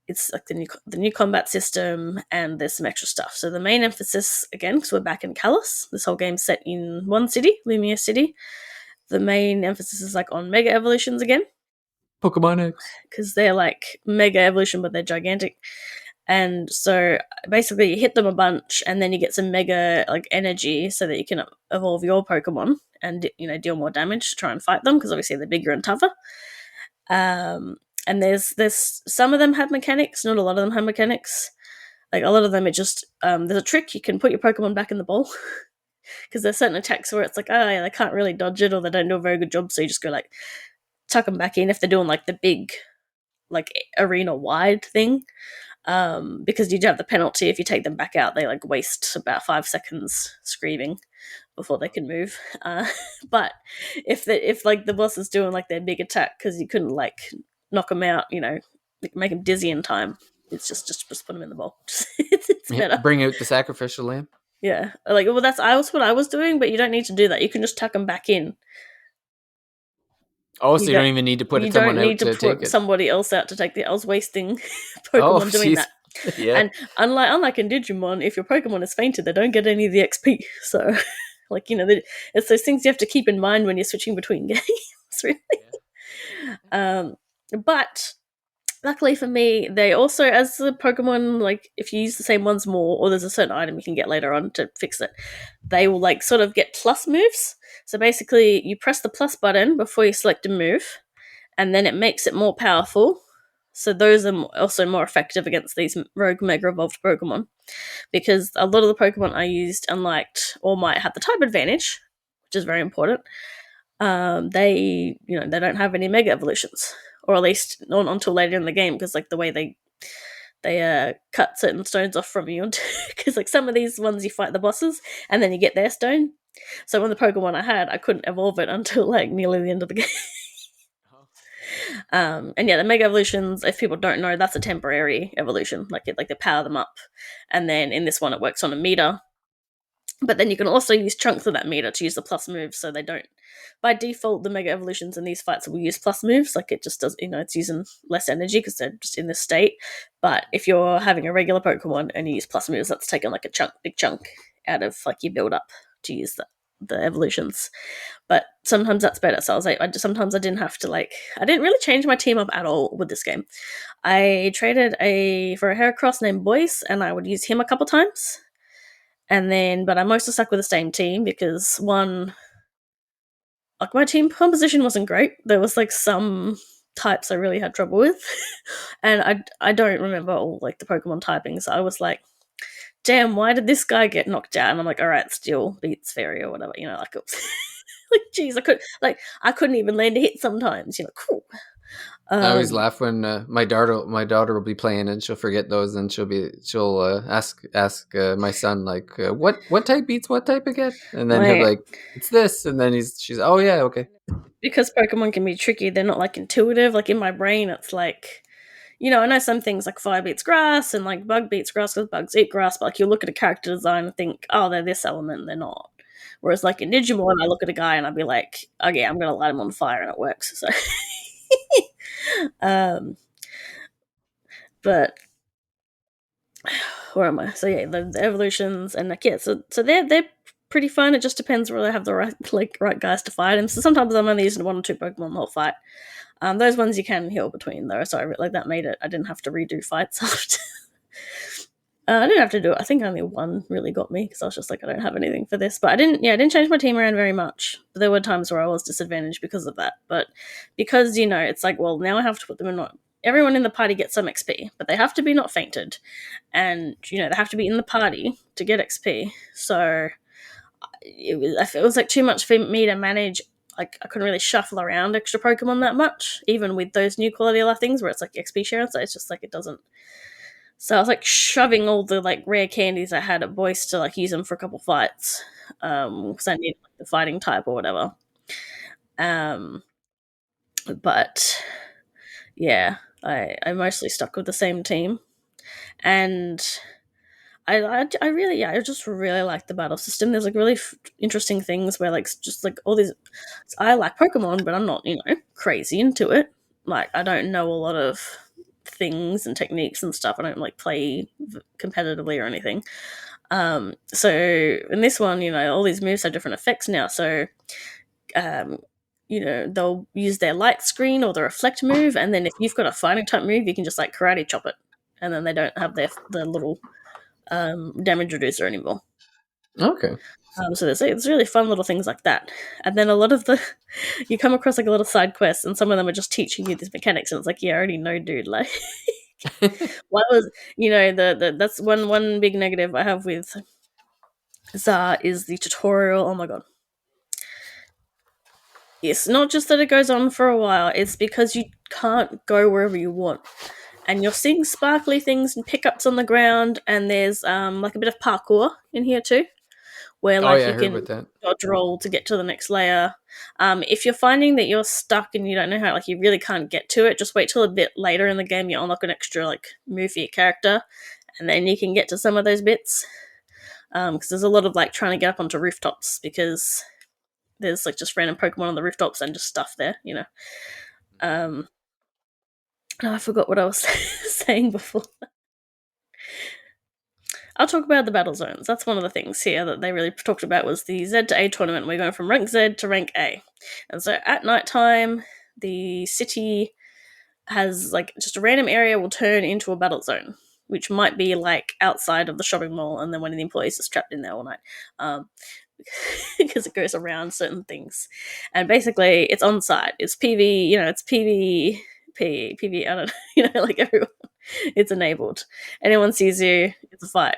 it's like the new combat system and there's some extra stuff. So the main emphasis again, because we're back in Kalos, this whole game's set in one city, Lumia City. The main emphasis is like on mega evolutions again, Pokemon X. because they're like mega evolution, but they're gigantic. And so basically, you hit them a bunch, and then you get some mega like energy, so that you can evolve your Pokemon and deal more damage to try and fight them, because obviously they're bigger and tougher. And there's some of them have mechanics, not a lot of them have mechanics. Like a lot of them, it just there's a trick you can put your Pokemon back in the bowl. Because there's certain attacks where it's like, oh yeah, they can't really dodge it or they don't do a very good job, so you just go like tuck them back in if they're doing like the big like arena wide thing. Because you do have the penalty if you take them back out. They like waste about 5 seconds screaming before they can move. But if like the boss is doing like their big attack because you couldn't like knock them out, make them dizzy in time. It's just put them in the bowl. It's Yeah, better. bring out the sacrificial lamb. Yeah, like well, that's what I was doing, but you don't need to do that. You can just tuck them back in. Oh, You so you don't don't even need to put you someone don't out need to to take put it. somebody else out to take the. I was wasting Oh, Pokemon doing jeez. that. Yeah. And unlike in Digimon, if your Pokemon is fainted, they don't get any of the XP. So, like it's those things you have to keep in mind when you're switching between games. Really. Um, but luckily for me, they also, as the Pokemon, like if you use the same ones more, or there's a certain item you can get later on to fix it, they will like sort of get plus moves. So basically, you press the plus button before you select a move, and then it makes it more powerful. So those are also more effective against these rogue mega evolved Pokemon, because a lot of the Pokemon I used and liked or might have the type advantage, which is very important. They don't have any mega evolutions, or at least not until later in the game, because like the way they cut certain stones off from you, because like some of these ones you fight the bosses and then you get their stone. So when the Pokemon I had, I couldn't evolve it until like nearly the end of the game. And yeah, the mega evolutions, if people don't know, that's a temporary evolution. Like they power them up, and then in this one, it works on a meter. But then you can also use chunks of that meter to use the plus moves, so they don't. By default, the mega evolutions in these fights will use plus moves. Like it just does, it's using less energy because they're just in this state. But if you're having a regular Pokemon and you use plus moves, that's taking like a big chunk out of like your build up to use the evolutions. But sometimes that's better. So I was like, sometimes I didn't have to I didn't really change my team up at all with this game. I traded for a Heracross named Boyce, and I would use him a couple times. And then, but I mostly stuck with the same team because one, like my team composition wasn't great. There was like some types I really had trouble with, and I don't remember all like the Pokemon typings. So I was like, damn, why did this guy get knocked out? And I'm like, all right, Steel beats Fairy or whatever, like like geez, I couldn't even land a hit sometimes, cool. I always Um, laugh when my daughter will be playing and she'll forget those, and she'll ask my son like what type beats what type again, and then he'll be my like, it's this, and then she's, oh yeah, okay. because Pokemon can be tricky, they're not like intuitive. Like in my brain, it's like I know some things like fire beats grass and like bug beats grass because bugs eat grass, but like you look at a character design and think, oh, they're this element, and they're not. Whereas like in Digimon, I look at a guy and I'd be like, okay, I'm gonna light him on fire and it works. So, um, but where am I? So yeah, the evolutions and like so they're pretty fun. It just depends whether I have the right guys to fight them. So sometimes I'm only using one or two Pokemon the whole fight. Those ones you can heal between though, so like that made it. I didn't have to redo fights after. I didn't have to do it. I think only one really got me because I was just like, I don't have anything for this. But I didn't. Yeah, I didn't change my team around very much. But there were times where I was disadvantaged because of that. But because it's like, well, now I have to put them in. Everyone in the party gets some XP, but they have to be not fainted, and they have to be in the party to get XP. So it was like too much for me to manage. Like I couldn't really shuffle around extra Pokemon that much, even with those new quality of life things where it's like XP sharing. So it's just like it doesn't. So I was like shoving all the like rare candies I had at Boyce to like use them for a couple fights, because I needed like, the fighting type or whatever. Um, but yeah, I mostly stuck with the same team, and I really, I just really like the battle system. There's like really interesting things where like just like all these. I like Pokemon, but I'm not crazy into it. Like I don't know a lot of things and techniques and stuff. I don't like play competitively or anything. So in this one, all these moves have different effects now. So um, they'll use their light screen or the reflect move, and then if you've got a fighting type move, you can just like karate chop it, and then they don't have the little damage reducer anymore. Okay. So there's really fun little things like that, and then a lot of the you come across like a little side quests, and some of them are just teaching you these mechanics, and it's like, yeah, I already know, dude. Like, what was the that's one big negative I have with Zar is the tutorial. Oh my god, it's not just that it goes on for a while; it's because you can't go wherever you want, and you're seeing sparkly things and pickups on the ground, and there's like a bit of parkour in here too, where Oh like yeah, I you heard can about that. dodge roll to get to the next layer. If you're finding that you're stuck and you don't know how, like you really can't get to it, just wait till a bit later in the game. You unlock an extra like move for your character, and then you can get to some of those bits. Because there's a lot of like trying to get up onto rooftops because there's like just random Pokemon on the rooftops and just stuff there, you know. Um, I forgot what I was saying before. I'll talk about the battle zones. That's one of the things here that they really talked about was the Z to A tournament. We're going from rank Z to rank A. And so at night time, the city has like just a random area will turn into a battle zone, which might be like outside of the shopping mall, and then one of the employees is trapped in there all night. Because it goes around certain things. And basically it's on site. It's PV, you know, it's PV, I don't know, you know, like everyone, it's enabled. Anyone sees you, it's a fight.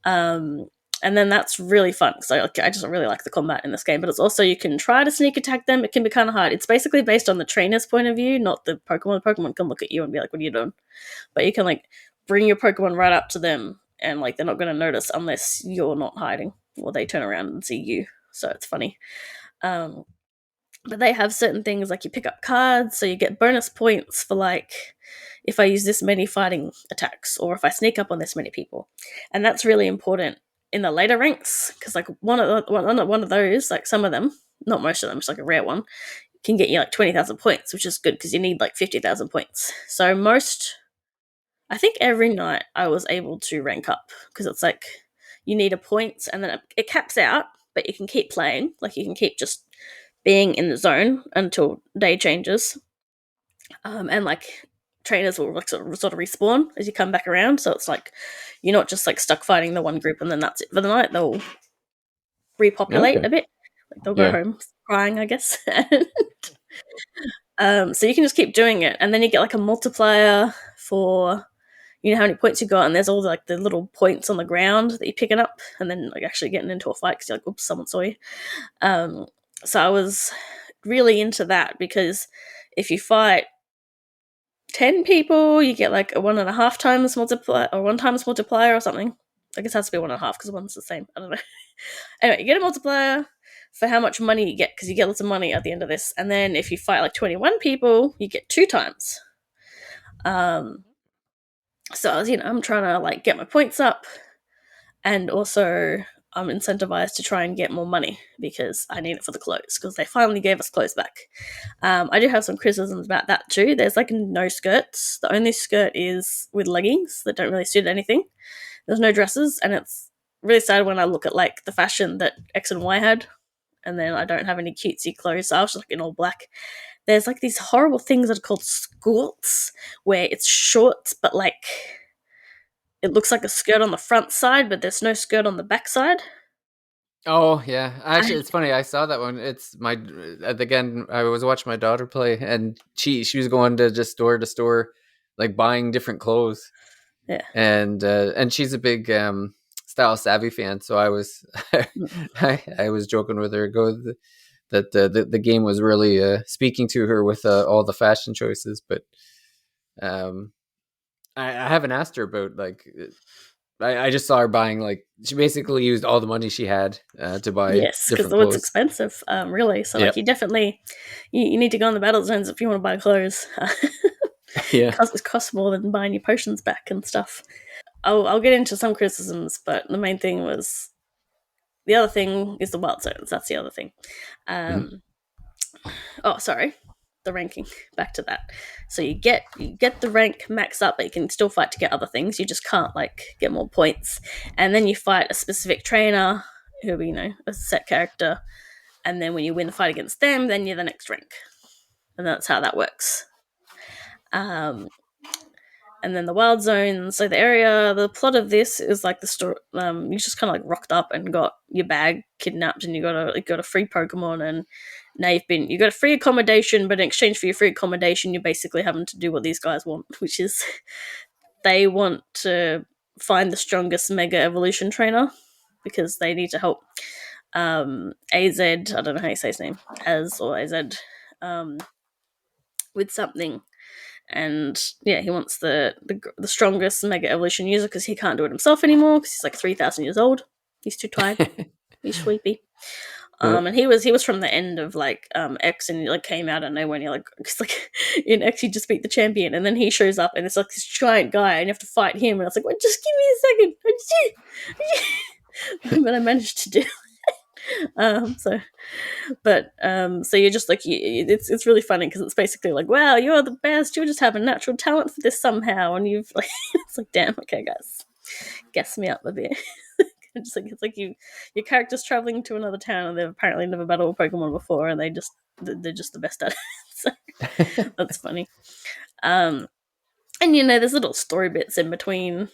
Um, and then that's really fun because I just really like the combat in this game. But it's also you can try to sneak attack them. It can be kind of hard. It's basically based on the trainer's point of view, not the Pokemon. The Pokemon can look at you and be like, "What are you doing?" But you can like bring your Pokemon right up to them, and like they're not going to notice unless you're not hiding or they turn around and see you. So it's funny. Um, but they have certain things like you pick up cards, so you get bonus points for like if I use this many fighting attacks or if I sneak up on this many people, and that's really important in the later ranks because like one of those, like some of them, not most of them, it's like a rare one, can get you like 20,000 points, which is good because you need like 50,000 points. So I think every night I was able to rank up because it's like you need a point and then it caps out, but you can keep playing, like you can keep just being in the zone until day changes. And like trainers will like sort of respawn as you come back around. So it's like you're not just like stuck fighting the one group and then that's it for the night. They'll repopulate Okay. a bit. Like they'll go Yeah. home crying, I guess. So you can just keep doing it, and then you get like a multiplier for you know how many points you got, and there's all like the little points on the ground that you're picking up, and then like actually getting into a fight because you're like, oops, someone saw you. Um, so I was really into that because if you fight 10 people, you get like a 1.5 times multiplier or 1 times multiplier or something. I guess it has to be 1.5 because one's the same. I don't know. Anyway, you get a multiplier for how much money you get because you get lots of money at the end of this. And then if you fight like 21 people, you get 2 times. So I was, you know, I'm trying to like get my points up, and also I'm incentivized to try and get more money because I need it for the clothes because they finally gave us clothes back. I do have some criticisms about that too. There's like no skirts. The only skirt is with leggings that don't really suit anything. There's no dresses, and it's really sad when I look at like the fashion that X and Y had, and then I don't have any cutesy clothes. So I was just like in all black. There's like these horrible things that are called skirts, where it's shorts, but like it looks like a skirt on the front side, but there's no skirt on the back side. Oh yeah, I, actually, it's funny. I saw that one. It's my again. I was watching my daughter play, and she was going to just store to store, like buying different clothes, yeah. and she's a big style savvy fan. So I was I was joking with her that the game was really speaking to her with all the fashion choices, but um, I haven't asked her about like I just saw her buying like she basically used all the money she had to buy Yes, because different it's clothes. expensive, really. So, Yeah, like, you definitely you need to go on the battle zones if you want to buy clothes. yeah. It costs more than buying your potions back and stuff. I'll get into some criticisms, but the main thing was the other thing is the wild zones. That's the other thing. Mhm. Um, oh, sorry, the ranking. Back to that. So you get the rank max up, but you can still fight to get other things. You just can't like get more points, and then you fight a specific trainer who will be a set character, and then when you win the fight against them, then you're the next rank, and that's how that works. Um, and then the wild zone. So the plot of this is like the story. You just kind of like rocked up and got your bag kidnapped, and you got a free Pokemon, and now you got a free accommodation, but in exchange for your free accommodation, you're basically having to do what these guys want, which is they want to find the strongest Mega Evolution trainer because they need to help AZ. I don't know how you say his name, Az or AZ, um, with something, and yeah, he wants the strongest Mega Evolution user because he can't do it himself anymore because he's like 3,000 years old. He's too tired. He's sleepy. Yeah. And he was from the end of like X, and he like came out of nowhere, and you're like, cause, like in X, he just beat the champion, and then he shows up, and it's like this giant guy, and you have to fight him, and I was like, well, just give me a second, but I managed to do. So, but so you're just like it's really funny because it's basically like, wow, you're the best. You just have a natural talent for this somehow, and you've like it's like, damn, okay, guys, guess me up a bit. It's like your character's traveling to another town and they've apparently never battled a Pokemon before, and they're just the best at it. So that's funny. And there's little story bits in between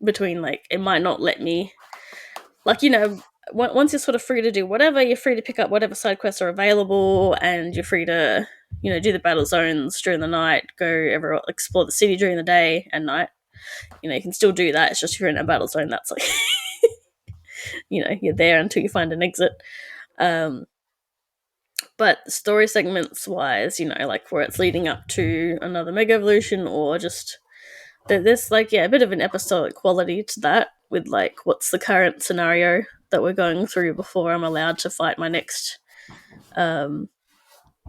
between like it might not let me, like, once you're sort of free to do whatever, you're free to pick up whatever side quests are available, and you're free to do the battle zones during the night, explore the city during the day and night. You can still do that. It's just if you're in a battle zone, that's like you're there until you find an exit. But story segments wise, like where it's leading up to another Mega Evolution, or just there's like a bit of an episodic quality to that, with like what's the current scenario that we're going through before I'm allowed to fight my next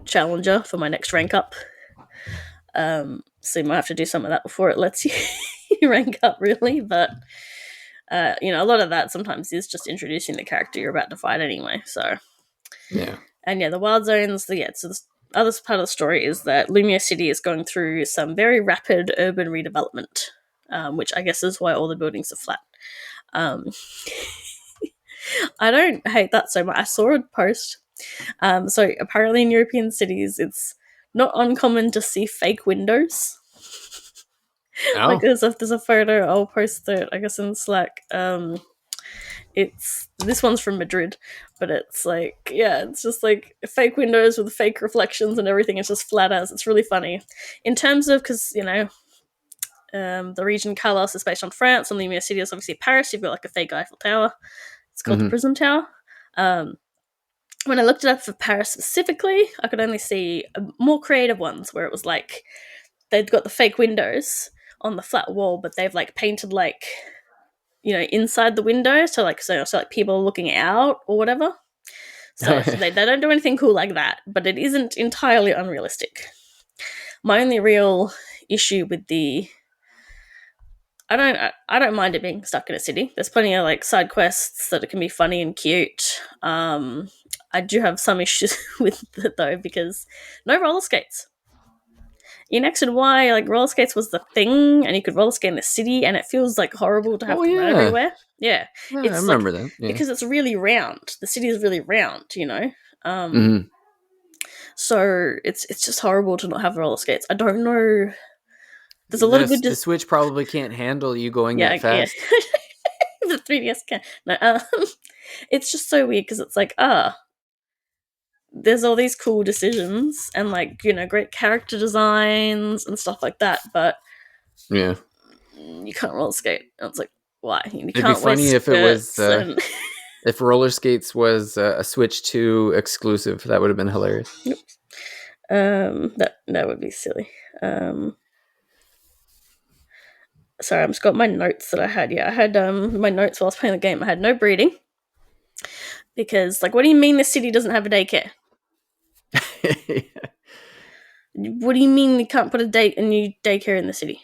challenger for my next rank up. So you might have to do some of that before it lets you rank up, really. But a lot of that sometimes is just introducing the character you're about to fight anyway. So Yeah. And the wild zones, so the other part of the story is that Lumia City is going through some very rapid urban redevelopment, which I guess is why all the buildings are flat. I don't hate that so much. I saw a post. So apparently in European cities, it's not uncommon to see fake windows. Oh. Like there's a photo, I'll post it, I guess, in Slack. This one's from Madrid, but it's like, it's just like fake windows with fake reflections and everything. It's just flat as. It's really funny in terms of, because the region Carlos is based on France, and the Lumia City is obviously Paris. You've got like a fake Eiffel Tower. It's called the Prism Tower. When I looked it up for Paris specifically, I could only see more creative ones where it was like they'd got the fake windows on the flat wall, but they've like painted like inside the window, so like people are looking out or whatever. So they don't do anything cool like that, but it isn't entirely unrealistic. My only real issue with I don't mind it being stuck in a city. There's plenty of like side quests that it can be funny and cute. I do have some issues with it though, because no roller skates. In X and Y, like roller skates was the thing, and you could roller skate in the city, and it feels like horrible to have to run everywhere. Yeah, I remember that because it's really round. The city is really round, So it's just horrible to not have roller skates. I don't know. There's a lot of good. The Switch probably can't handle you going that fast. The 3DS can. No, it's just so weird because it's like there's all these cool decisions and like great character designs and stuff like that, but you can't roller skate. And it's like, why? It'd be funny if it was if roller skates was a Switch 2 exclusive. That would have been hilarious. Yep. That would be silly. Sorry, I've just got my notes that I had. Yeah, I had my notes while I was playing the game. I had no breeding. Because, like, what do you mean the city doesn't have a daycare? Yeah. What do you mean you can't put a new daycare in the city?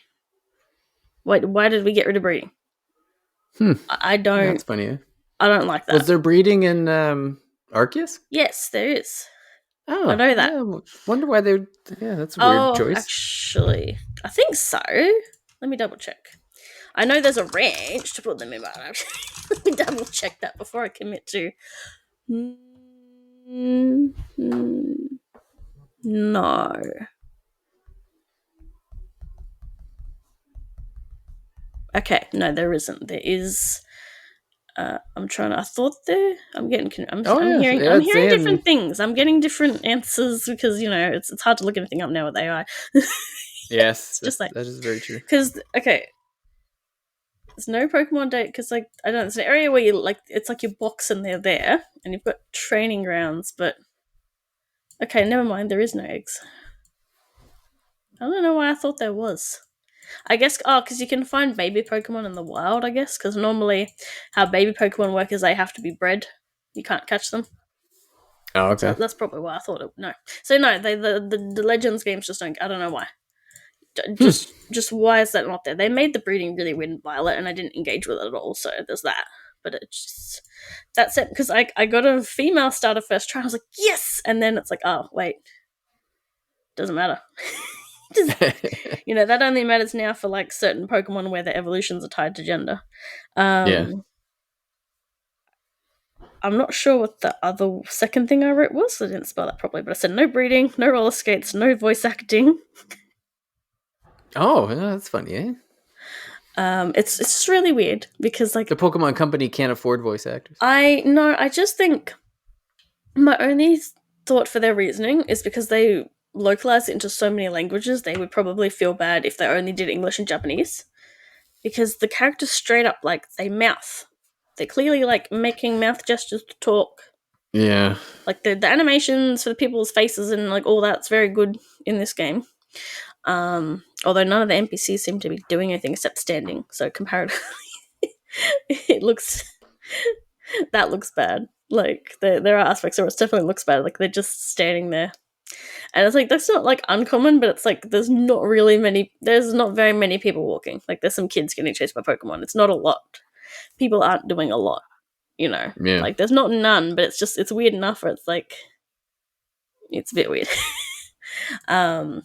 Why did we get rid of breeding? I don't. That's funny. Eh? I don't like that. Was there breeding in Arceus? Yes, there is. Oh, I know that. Yeah, wonder why they. Yeah, that's a weird choice. Actually, I think so. Let me double check. I know there's a range to put them in, but let me double check that before I commit to. No. Okay, no, there isn't. There is. I'm trying to. I thought there. I'm getting. I'm hearing different things. I'm getting different answers because it's hard to look anything up now with AI. Yes, just like that is very true. Because there's no Pokemon date because I don't know. It's an area where you like it's like your box and they're there, and you've got training grounds. But okay, never mind. There is no eggs. I don't know why I thought there was. I guess because you can find baby Pokemon in the wild. I guess because normally how baby Pokemon work is they have to be bred. You can't catch them. Oh, okay. So that's probably why I thought it. No, so no, the Legends games just don't. I don't know why. Just why is that not there? They made the breeding really weird and Violet, and I didn't engage with it at all. So there's that. but it just that's it because I got a female starter first try. I was like, yes, and then it's like, oh wait, doesn't matter. Just, that only matters now for like certain Pokemon where the evolutions are tied to gender. Yeah. I'm not sure what the other second thing I wrote was. I didn't spell that properly, but I said no breeding, no roller skates, no voice acting. Oh, that's funny, eh? It's just really weird because like The Pokemon Company can't afford voice actors. I just think my only thought for their reasoning is because they localize it into so many languages, they would probably feel bad if they only did English and Japanese. Because the characters straight up like they mouth. They're clearly like making mouth gestures to talk. Yeah. Like the animations for the people's faces and like all that's very good in this game. Although none of the NPCs seem to be doing anything except standing, so comparatively it looks that looks bad. Like there are aspects where it definitely looks bad. Like they're just standing there. And it's like that's not like uncommon, but it's like there's not very many people walking. Like there's some kids getting chased by Pokemon. It's not a lot. People aren't doing a lot, Yeah. Like there's not none, but it's weird enough where it's like it's a bit weird. I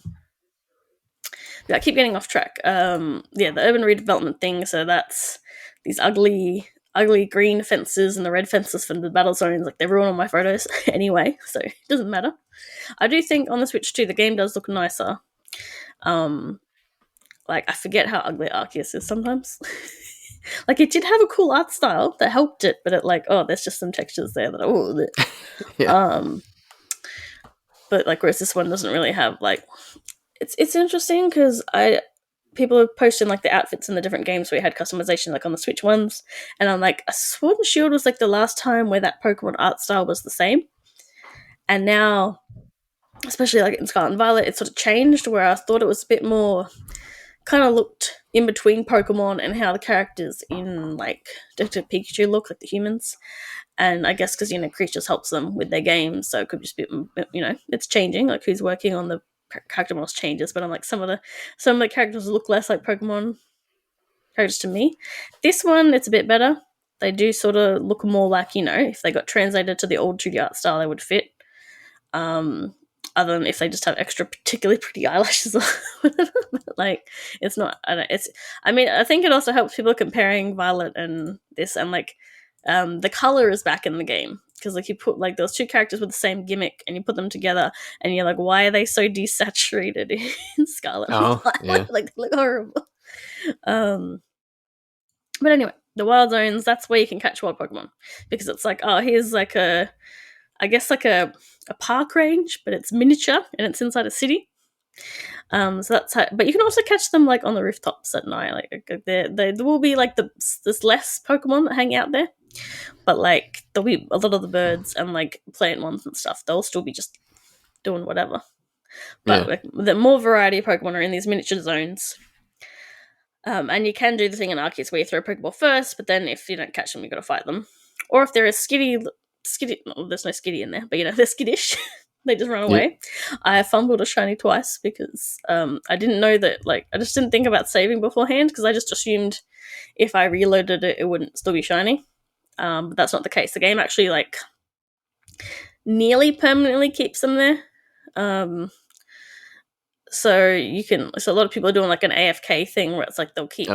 keep getting off track. The urban redevelopment thing. So that's these ugly green fences and the red fences from the battle zones. Like they ruin all my photos anyway, so it doesn't matter. I do think on the Switch too, the game does look nicer. Like I forget how ugly Arceus is sometimes. Like it did have a cool art style that helped it, but there's just some textures there that Yeah. But like whereas this one doesn't really have like it's interesting because people are posting like the outfits in the different games where you had customization like on the Switch ones, and I'm like, Sword and Shield was like the last time where that Pokemon art style was the same, and now especially like in Scarlet and Violet it sort of changed where I thought it was a bit more kind of looked in between Pokemon and how the characters in like Detective Pikachu look like the humans. And I guess because creatures helps them with their games, so it could just be it's changing. Like who's working on the character models changes, but I'm like some of the characters look less like Pokemon characters to me. This one it's a bit better. They do sort of look more like if they got translated to the old 2D art style, they would fit. Other than if they just have extra particularly pretty eyelashes or whatever. But like it's not I think it also helps people comparing Violet and this, and like the color is back in the game because like you put like those two characters with the same gimmick and you put them together and you're like, why are they so desaturated in Scarlet and Violet? Yeah. Like they look horrible. But anyway, the wild zones, that's where you can catch wild Pokemon because it's like, oh, here's like a park range, but it's miniature and it's inside a city. So that's how, but you can also catch them like on the rooftops at night. Like there will be like there's less Pokemon that hang out there, but like there'll be a lot of the birds and like plant ones and stuff. They'll still be just doing whatever. But like, the more variety of Pokemon are in these miniature zones. And you can do the thing in Arceus where you throw a Pokeball first, but then if you don't catch them, you got to fight them. Or if they're a skitty, well, there's no skitty in there, but they're skittish. They just run away. Yeah. I fumbled a shiny twice because I didn't know that. Like, I just didn't think about saving beforehand because I just assumed if I reloaded it, it wouldn't still be shiny. But that's not the case. The game actually like nearly permanently keeps them there. So a lot of people are doing like an AFK thing where it's like they'll keep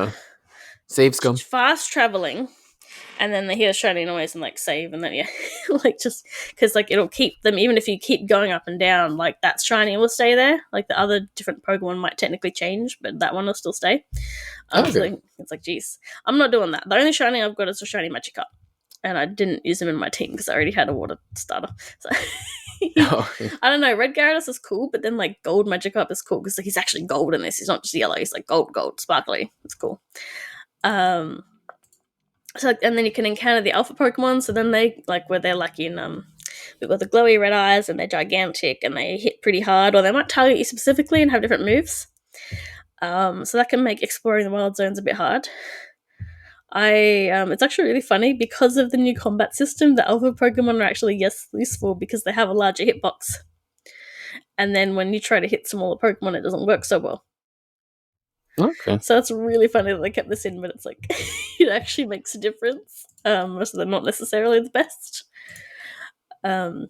save scum fast traveling, and then they hear shiny noise and like save, and then like just because like it'll keep them even if you keep going up and down. Like that shiny will stay there. Like the other different Pokemon might technically change, but that one will still stay. Okay. So it's like, geez, I'm not doing that. The only shiny I've got is a shiny Magikarp, and I didn't use him in my team because I already had a water starter. So. I don't know. Red Gyarados is cool, but then like Gold Magikarp is cool because like, he's actually gold in this. He's not just yellow. He's like gold, sparkly. It's cool. So and then you can encounter the Alpha Pokemon. So then they like where they're like in we've got the glowy red eyes and they're gigantic and they hit pretty hard, or they might target you specifically and have different moves. So that can make exploring the wild zones a bit hard. It's actually really funny because of the new combat system. The Alpha Pokemon are actually useful because they have a larger hitbox. And then when you try to hit smaller Pokemon, it doesn't work so well. Okay. So it's really funny that they kept this in, but it's like it actually makes a difference. Most of them not necessarily the best. Um,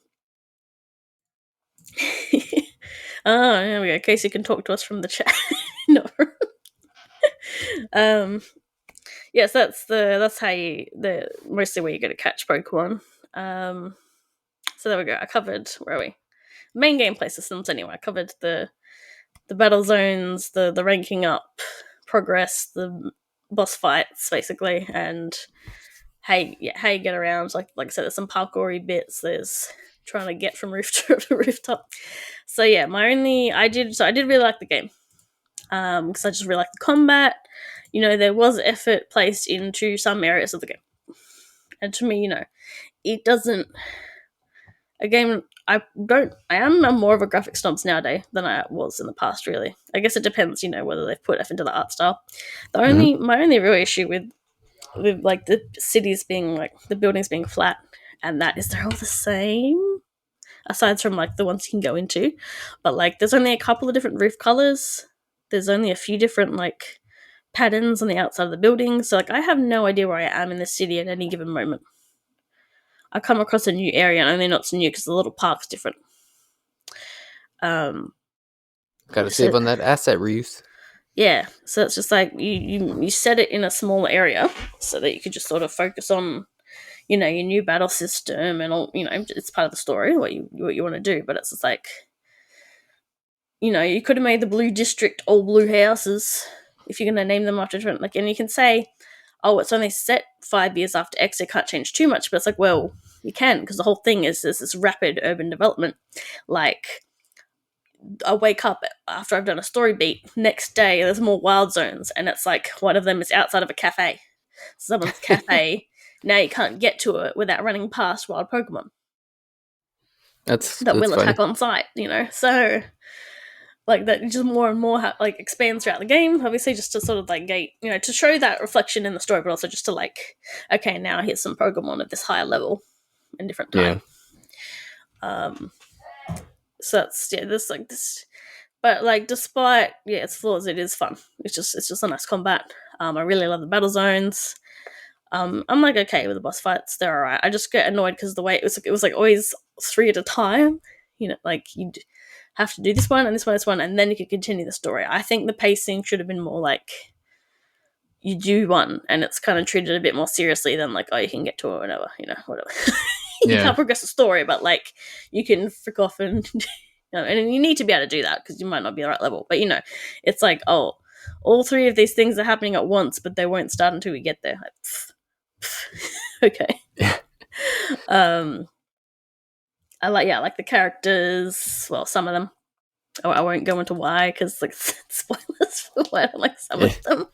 oh, there we go. Casey can talk to us from the chat. No. um, yes, that's how you the mostly where you go to catch Pokemon. So there we go. I covered where are we? Main gameplay systems anyway. I covered the battle zones, the ranking up, progress, the boss fights basically, and how you get around. Like I said, there's some parkoury bits. There's trying to get from rooftop to rooftop. So yeah, I did really like the game. Because I just really like the combat. You know, there was effort placed into some areas of the game, and to me, you know, it doesn't. A game I am more of a graphic snobs nowadays than I was in the past. Really, I guess it depends. You know, whether they've put effort into the art style. My only real issue with like the cities being like the buildings being flat, and that is they're all the same aside from like the ones you can go into, but like there's only a couple of different roof colors. There's only a few different like patterns on the outside of the building, so like I have no idea where I am in the city at any given moment. I come across a new area and only know it's new because the little park's different. Gotta So save on that asset reuse. yeah, so it's just like you set it in a small area so that you could just sort of focus on, you know, your new battle system and all. You know, it's part of the story what you want to do, but it's just like, you know, you could have made the blue district all blue houses if you're going to name them after different, like, and you can say, oh, it's only set 5 years after X, it can't change too much, but it's like, well, you can, because the whole thing is this rapid urban development. Like, I wake up after I've done a story beat, next day there's more wild zones, and it's like one of them is outside of a cafe. Someone's cafe, now you can't get to it without running past wild Pokemon That's that will funny. attack on sight, you know? So like that just more and more like expands throughout the game, obviously, just to sort of like gate, you know, to show that reflection in the story, but also just to like, okay, now here's some Pokemon at this higher level in different time. um so that's this like this, but like despite its flaws, it is fun. It's just a nice combat. I really love the battle zones. I'm like okay with the boss fights, they're alright. I just get annoyed because the way it was like always 3 at a time, you know, like you'd have to do this one and this one, this one, and then you could continue the story. I think the pacing should have been more like you do one and it's kind of treated a bit more seriously than like, oh, you can get to it whenever, you know, whatever. You can't progress the story, but like you can frick off and you know, and you need to be able to do that because you might not be the right level. But you know, it's like, oh, all 3 of these things are happening at once, but they won't start until we get there. Like, okay. I like the characters. Well, some of them. I won't go into why because like spoilers for why I don't like some of them.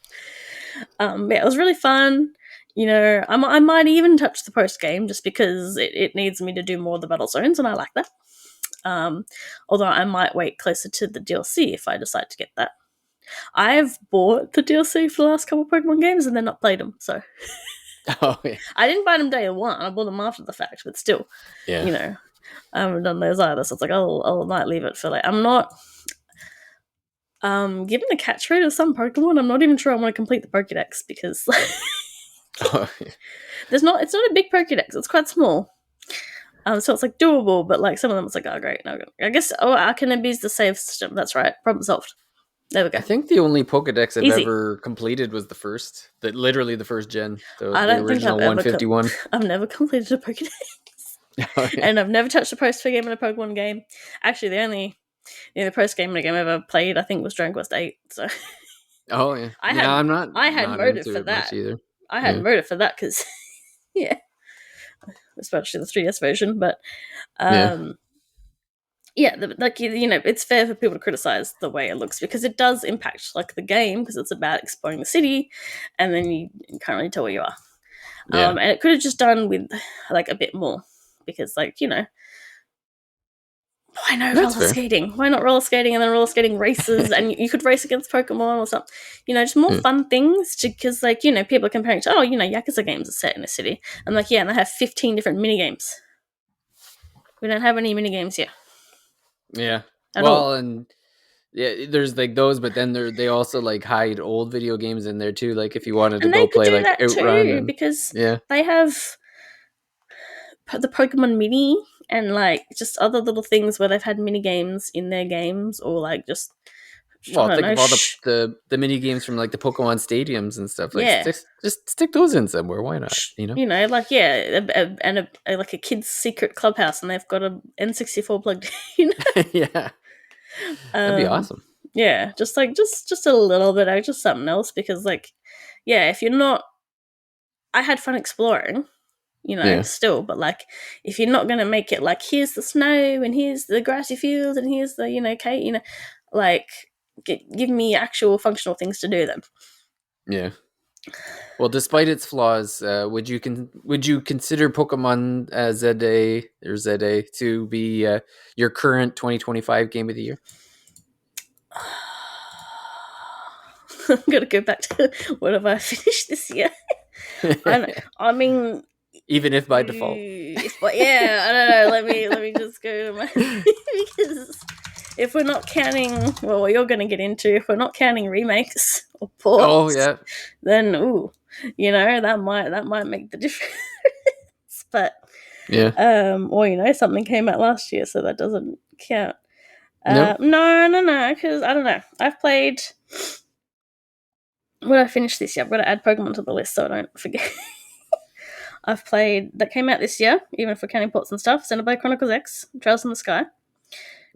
Yeah, it was really fun. You know, I might even touch the post game just because it needs me to do more of the battle zones, and I like that. Although I might wait closer to the DLC if I decide to get that. I've bought the DLC for the last couple of Pokemon games and then not played them, so. Oh, yeah. I didn't buy them day one. I bought them after the fact, but still, you know, I haven't done those either. So it's like I might leave it for like I'm not. Given the catch rate of some Pokemon, I'm not even sure I want to complete the Pokédex because it's not a big Pokédex. It's quite small. So it's like doable, but like some of them, it's like, oh great, no, I guess Arcanabi's the save system. That's right, problem solved. There we go. I think the only Pokedex I've ever completed was literally the first gen. I don't the original 151. I've never completed a Pokédex. Oh, yeah. And I've never touched a post game in a Pokemon game. Actually, the only post game in a game I ever played, I think, was Dragon Quest 8. So. Oh yeah. I had motive for that either. I had motive for that because, yeah, especially the 3DS version. But, like you know, it's fair for people to criticize the way it looks because it does impact like the game because it's about exploring the city, and then you can't really tell where you are. And it could have just done with like a bit more because, like, you know. Why no roller skating? Why not roller skating and then roller skating races? And you could race against Pokemon or something. You know, just more fun things. Because, like, you know, people are comparing to, oh, you know, Yakuza games are set in a city. I'm like, yeah, and they have 15 different mini games. We don't have any mini games here. Yeah. At all. And Yeah, there's like those, but then they also like hide old video games in there too. Like if you wanted to And they go could play do like that Outrun too and because yeah, they have the Pokemon Mini and like just other little things where they've had mini games in their games or like just I well, don't think know. of all the mini games from like the Pokemon stadiums and stuff. Like Yeah, just stick those in somewhere. Why not? You know? you know, like yeah, like a kid's secret clubhouse, and they've got a N64 plugged in. Yeah, that'd be um, awesome. yeah, just like just a little bit, just something else because like yeah, if you're not, I had fun exploring, you know, Yeah, still, but like if you're not gonna make it like here's the snow and here's the grassy field and here's the Kate, like give me actual functional things to do then. yeah. Well, despite its flaws, would you consider Pokemon ZA or ZA to be your current 2025 game of the year? I'm gonna go back to what have I finished this year. I mean, Even if by default. but yeah, I don't know. Let me just go to my because if we're not counting, well, what you're going to get into, if we're not counting remakes or Oh ports, yeah, then that might make the difference. But yeah. or something came out last year, so that doesn't count. No. No, because I don't know. I've played. What I finished this year, I've got to add Pokemon to the list so I don't forget. I've played that came out this year, even for counting ports and stuff. Xenoblade Chronicles X, Trails in the Sky,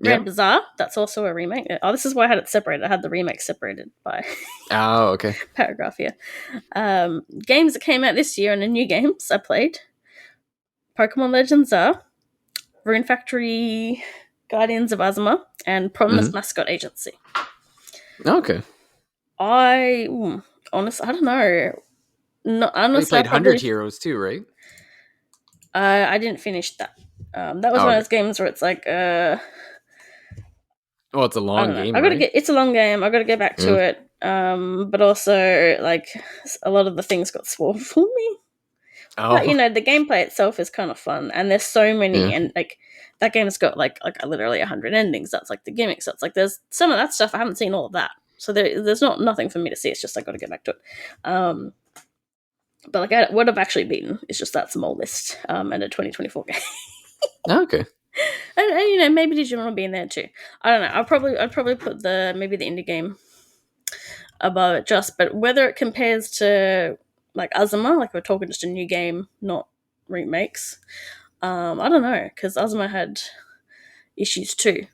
Grand Yep. Bazaar. That's also a remake. Oh, this is why I had it separated. I had the remake separated by Oh, okay. paragraph here. Games that came out this year and the new games I played: Pokemon Legends Are, Rune Factory, Guardians of Azuma, and Promise Hmm. Mascot Agency. Okay. I honestly, I don't know. No, Well, you honestly, I played Hundred probably Heroes too, right? I didn't finish that. That was Oh, one of okay. those games where it's like Well, it's a I long don't know. game, I gotta right? get. It's a long game. I gotta get back to Yeah. it. But also like a lot of the things got spoiled for me. But Oh, the gameplay itself is kind of fun, and there's so many, yeah. and like that game's got like literally 100 endings. That's like the gimmick. So it's like there's some of that stuff I haven't seen all of that. So there's not nothing for me to see. It's just I got to get back to it. But like what I've actually beaten is just that small list and a 2024 game. Okay. And maybe Digimon will be in there too. I don't know. I'd probably put maybe the indie game above it just, but whether it compares to like Azuma, like we're talking just a new game, not remakes. I don't know because Azuma had issues too,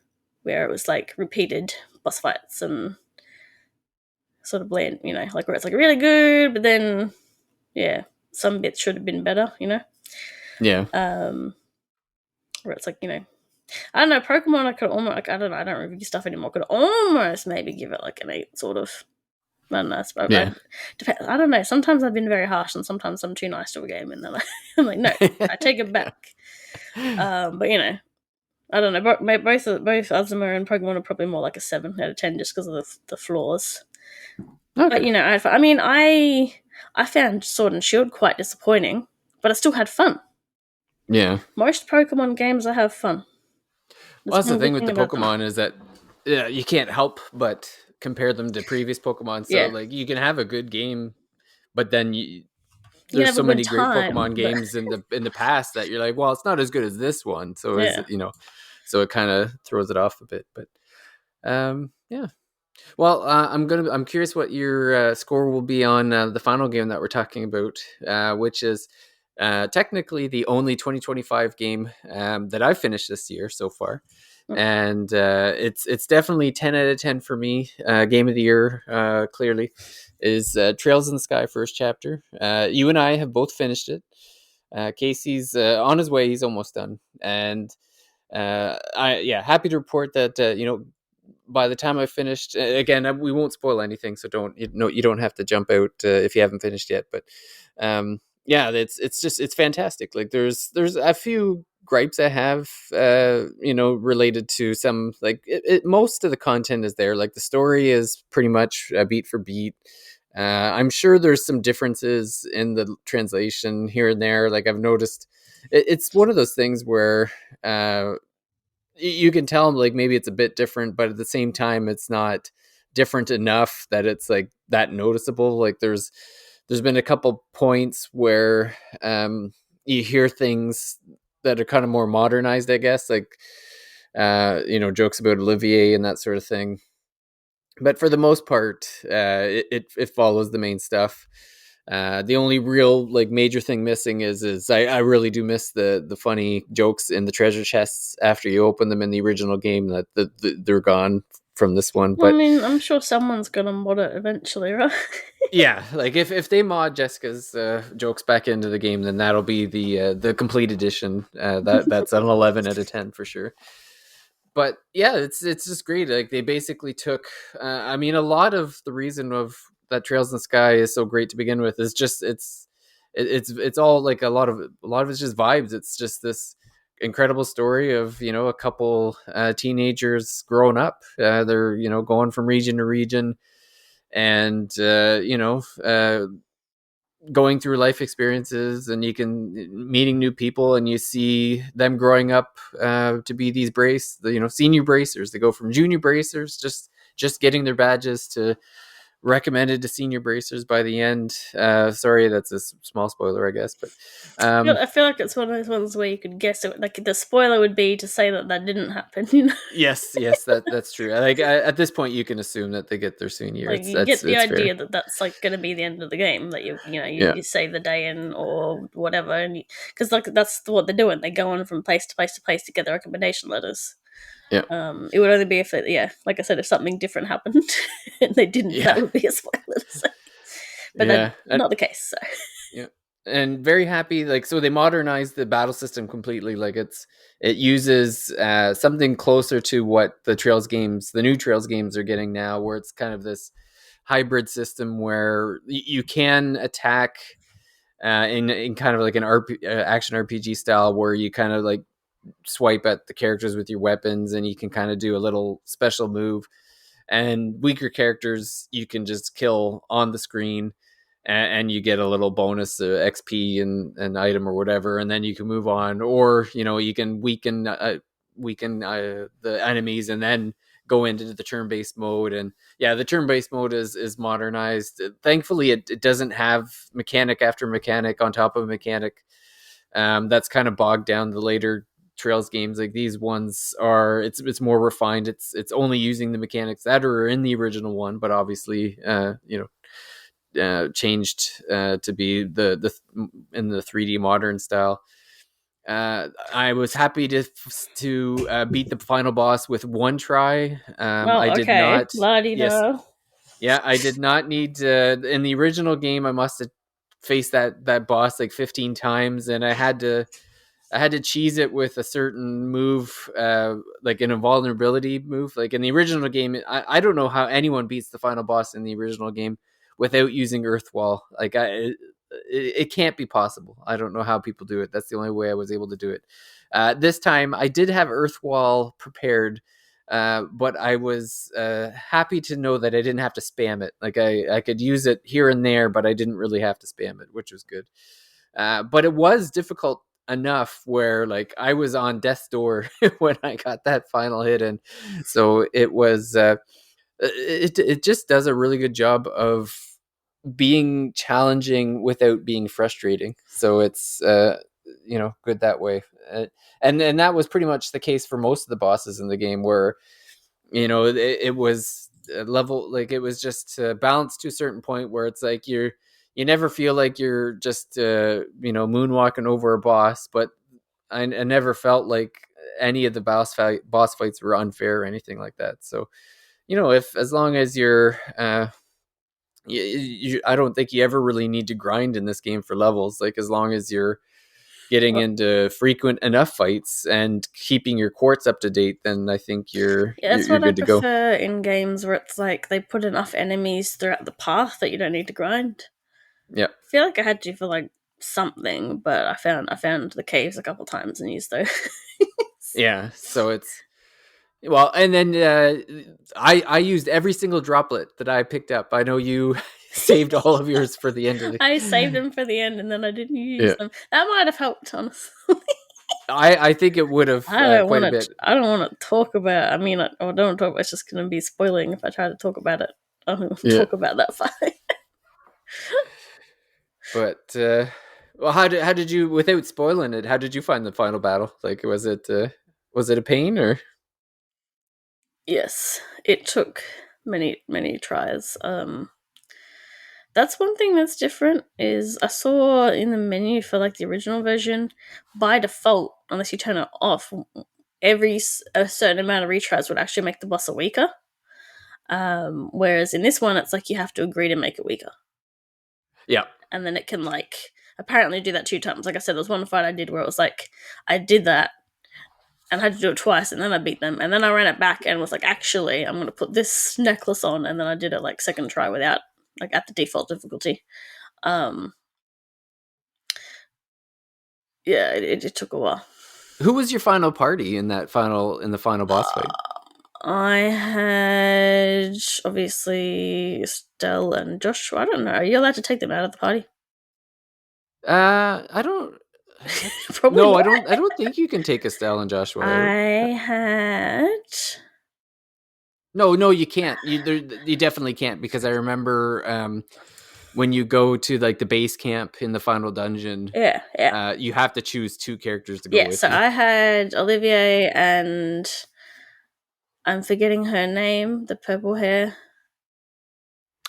where it was like repeated boss fights and sort of bland, like where it's like really good, but then yeah, some bits should have been better, Yeah. um, where it's like I don't know, Pokemon. I could almost like I don't know, I don't review stuff anymore. Could almost maybe give it like an 8, sort of. I don't know. Yeah. I don't know. Sometimes I've been very harsh, and sometimes I'm too nice to a game, and then I'm like, no, I take it back. But I don't know. Both Azuma and Pokemon are probably more like a 7 out of 10 just because of the flaws. But Okay. I found Sword and Shield quite disappointing, but I still had fun. Yeah. Most Pokemon games, I have fun. Well, That's that's the one thing good with thing the about them. Pokemon is that you can't help but compare them to previous Pokemon. So Yeah, like you can have a good game, but then you can there's have a so good many great time, Pokemon but games in the past that you're like, well, it's not as good as this one. So is yeah. it, so it kind of throws it off a bit. But yeah. Well, I'm curious what your score will be on the final game that we're talking about, which is technically the only 2025 game that I've finished this year so far, and it's definitely 10 out of 10 for me. Game of the year, clearly, is Trails in the Sky First Chapter. You and I have both finished it. Casey's on his way; he's almost done, and happy to report that by the time I finished, again, we won't spoil anything, so you don't have to jump out if you haven't finished yet. But yeah, it's fantastic. Like there's a few gripes I have, related to some like most of the content is there. Like the story is pretty much beat for beat. I'm sure there's some differences in the translation here and there. Like I've noticed, it's one of those things where you can tell like maybe it's a bit different, but at the same time it's not different enough that it's like that noticeable. Like there's been a couple points where you hear things that are kind of more modernized, I guess, like jokes about Olivier and that sort of thing. But for the most part, it follows the main stuff. The only real like major thing missing is I really do miss the funny jokes in the treasure chests after you open them in the original game that they're gone from this one. Well, I But mean, I'm sure someone's gonna mod it eventually, right? yeah, like if they mod Jessica's jokes back into the game, then that'll be the complete edition. That's an 11 out of 10 for sure. But yeah, it's just great. Like they basically took. I mean, a lot of the reason of that Trails in the Sky is so great to begin with is just it's all like a lot of it's just vibes. It's just this incredible story of a couple teenagers growing up. They're going from region to region and going through life experiences, and you can meeting new people, and you see them growing up to be these senior bracers. They go from junior bracers, just getting their badges, to recommended to senior bracers by the end. Sorry, that's a small spoiler, I guess, but I feel like it's one of those ones where you could guess it. Like the spoiler would be to say that didn't happen. You know, yes, that's true. Like at this point, you can assume that they get their senior. like It's you get that's the it's idea fair. that that's like going to be the end of the game. That Yeah, you save the day in or whatever, and because like that's what they're doing. They go on from place to place to place to get the recommendation letters. yeah, It would only be if like I said, if something different happened and they didn't, that yeah, would be a spoiler to say. But that's yeah. not the case. So. Yeah. And very happy, like, so they modernized the battle system completely. Like it uses something closer to what the new Trails games are getting now, where it's kind of this hybrid system where you can attack in kind of like an action RPG style, where you kind of like swipe at the characters with your weapons, and you can kind of do a little special move, and weaker characters you can just kill on the screen, and you get a little bonus XP and item or whatever, and then you can move on, or you can weaken the enemies and then go into the turn-based mode. And yeah, the turn-based mode is modernized. Thankfully, it doesn't have mechanic after mechanic on top of mechanic. That's kind of bogged down the later Trails games. Like these ones it's more refined. It's only using the mechanics that are in the original one, but obviously changed to be the in the 3D modern style. I was happy to beat the final boss with one try. I Well, did okay, not. la di Yes, da. yeah, I did not need in the original game. I must have faced that boss like 15 times, and I had to cheese it with a certain move, like an invulnerability move. Like in the original game, I don't know how anyone beats the final boss in the original game without using Earthwall. Like it can't be possible. I don't know how people do it. That's the only way I was able to do it. This time, I did have Earthwall prepared, but I was happy to know that I didn't have to spam it. Like I could use it here and there, but I didn't really have to spam it, which was good. But it was difficult enough where like I was on death's door when I got that final hit, and so it was it just does a really good job of being challenging without being frustrating. So it's good that way. And that was pretty much the case for most of the bosses in the game, where it was a level, like it was just balanced to a certain point where it's like you never feel like you're just moonwalking over a boss, but I never felt like any of the boss fights were unfair or anything like that. So if as long as you're I don't think you ever really need to grind in this game for levels. Like as long as you're getting Well, into frequent enough fights and keeping your quartz up to date, then I think you're yeah, you're, that's you're what I good to go. prefer in games where it's like they put enough enemies throughout the path that you don't need to grind. Yeah. I feel like I had to for like something, but I found the caves a couple times and used those. Yeah, so it's well, and then I used every single droplet that I picked up. I know you saved all of yours for the end of the. I saved them for the end and then I didn't use Yeah, them. That might have helped, honestly. I think it would have I don't quite a want to. bit. I don't want to talk about. I mean, I don't want to talk about. It's just going to be spoiling if I try to talk about it. I don't want to Yeah, talk about that fight. but well, how did you, without spoiling it? How did you find the final battle? Like, was it a pain or? Yes, it took many tries. That's one thing that's different. Is I saw in the menu for like the original version, by default, unless you turn it off, a certain amount of retries would actually make the boss a weaker. Whereas in this one, it's like you have to agree to make it weaker, Yeah, and then it can like apparently do that 2 times. Like I said, there was one fight I did where it was like I did that and I had to do it twice, and then I beat them, and then I ran it back and was like, actually, I'm gonna put this necklace on, and then I did it like second try without like at the default difficulty. Um, yeah, it took a while. who was your final party in the final boss fight? I had obviously Estelle and Joshua. I don't know. Are you allowed to take them out of the party? I don't. Actually, Probably no, not. I don't think you can take Estelle and Joshua out. I had. No, no, you can't. You definitely can't, because I remember when you go to like the base camp in the final dungeon, Yeah, yeah. you have to choose two characters to go Yeah, with so you. I had Olivier and I'm forgetting her name, the purple hair.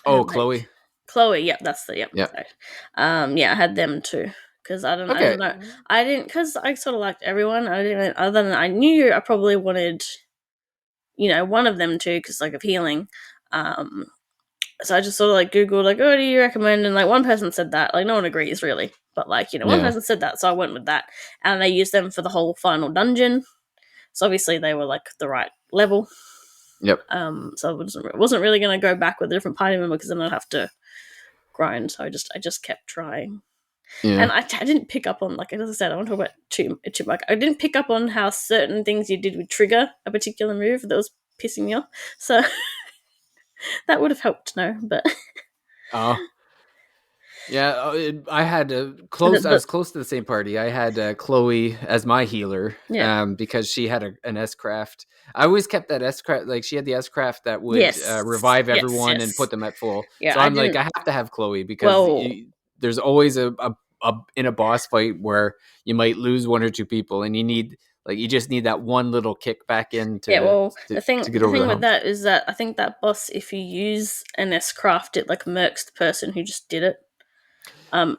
Oh, Chloe. Chloe. Yep, that's the yep. Yeah. Sorry. Yeah, I had them too because I Okay. don't know. I didn't because I sort of liked everyone. I didn't other than I knew I probably wanted one of them too because like of healing. Um, so I just sort of like Googled like, oh, do you recommend? And like one person said that. Like no one agrees really, but like one Yeah. person said that, so I went with that, and I used them for the whole final dungeon. So obviously they were like the right level. Yep. So I wasn't really going to go back with a different party member because then I'd have to grind. So I just kept trying, Yeah. and I didn't pick up on like as I said I want to talk about too much. I didn't pick up on how certain things you did would trigger a particular move that was pissing me off. So that would have helped to know, but Oh. Yeah, I had close. I the was close to the same party. I had Chloe as my healer, yeah. because she had an S craft. I always kept that S craft. Like, she had the S craft that would Yes, revive yes, everyone and yes. put them at full. Yeah, So I I'm like, didn't. I have to have Chloe, because Well, there's always a in a boss fight where you might lose one or two people, and you just need that one little kick back in yeah. Well, to get the over the thing with hump. that is that I think that boss, if you use an S craft, it like mercs the person who just did it.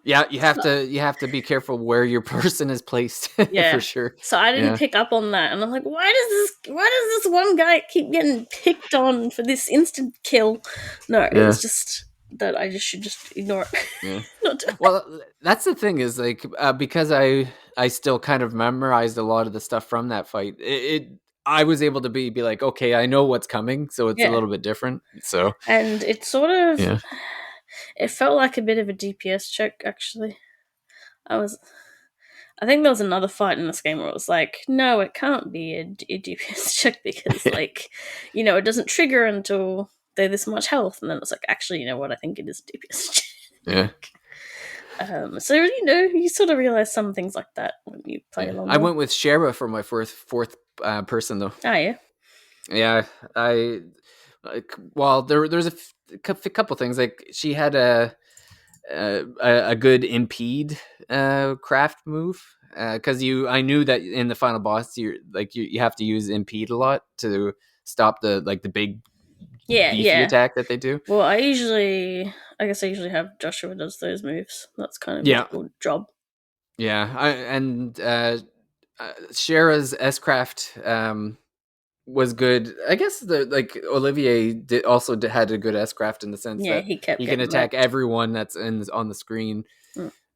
Yeah, So, you have to be careful where your person is placed for yeah. sure. So I didn't Yeah, pick up on that, and I'm like, why does this one guy keep getting picked on for this instant kill? No, it yeah, was just that I just should just ignore it. yeah. Not to- Well, that's the thing, is like, because I still kind of memorized a lot of the stuff from that fight. I was able to be like, okay, I know what's coming, so it's a yeah, little bit different. So and it sort of yeah, it felt like a bit of a DPS check actually. I was I think there was another fight in this game where it was like, no, it can't be a DPS check because, like, it doesn't trigger until they're this much health. And then it's like, actually, you know what? I think it is a DPS check. yeah, So, you sort of realize some things like that when you play yeah. along I more. went with Shara for my fourth person though. Oh, yeah. Yeah, I like. Well, there's a couple things. Like, she had a good impede craft move, because I knew that in the final boss you have to use impede a lot to stop the big Yeah, beefy yeah. attack that they do. Well, I guess I usually have Joshua does those moves. That's kind of his Yeah, good job. yeah. And Shara's S craft was good. I guess Olivier had a good S craft, in the sense Yeah, that he kept he can getting attack murked. everyone that's on the screen.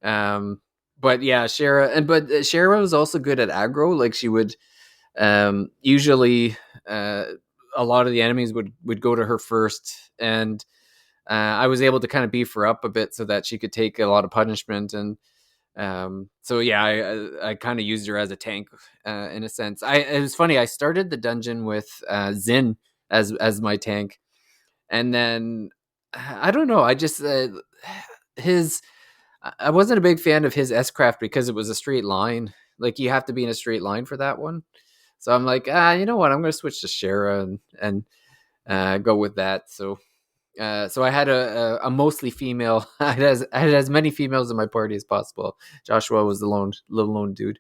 Mm. But yeah, Shara was also good at aggro. Like, she would usually, a lot of the enemies would go to her first, and I was able to kind of beef her up a bit so that she could take a lot of punishment. And so yeah, I kind of used her as a tank, in a sense. It was funny. I started the dungeon with Zin as my tank, and then I don't know. I just his I wasn't a big fan of his S craft because it was a straight line. Like you have to be in a straight line for that one. So I'm like, you know what? I'm going to switch to Shara and go with that. So I had a mostly female. I had as many females in my party as possible. Joshua was the lone dude.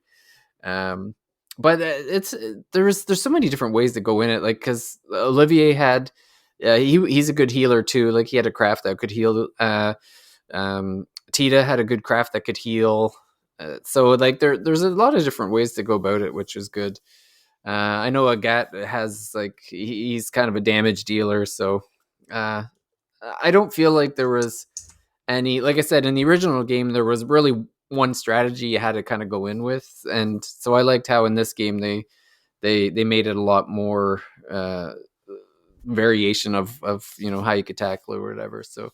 Um, but it's there's so many different ways to go in it. Like because Olivier had, he's a good healer too. Like he had a craft that could heal. Tita had a good craft that could heal. So like there's a lot of different ways to go about it, which is good. I know Agat has like he's kind of a damage dealer, so I don't feel like there was any, like I said, in the original game there was really one strategy you had to kind of go in with, and so I liked how in this game they made it a lot more variation of how you could tackle or whatever. So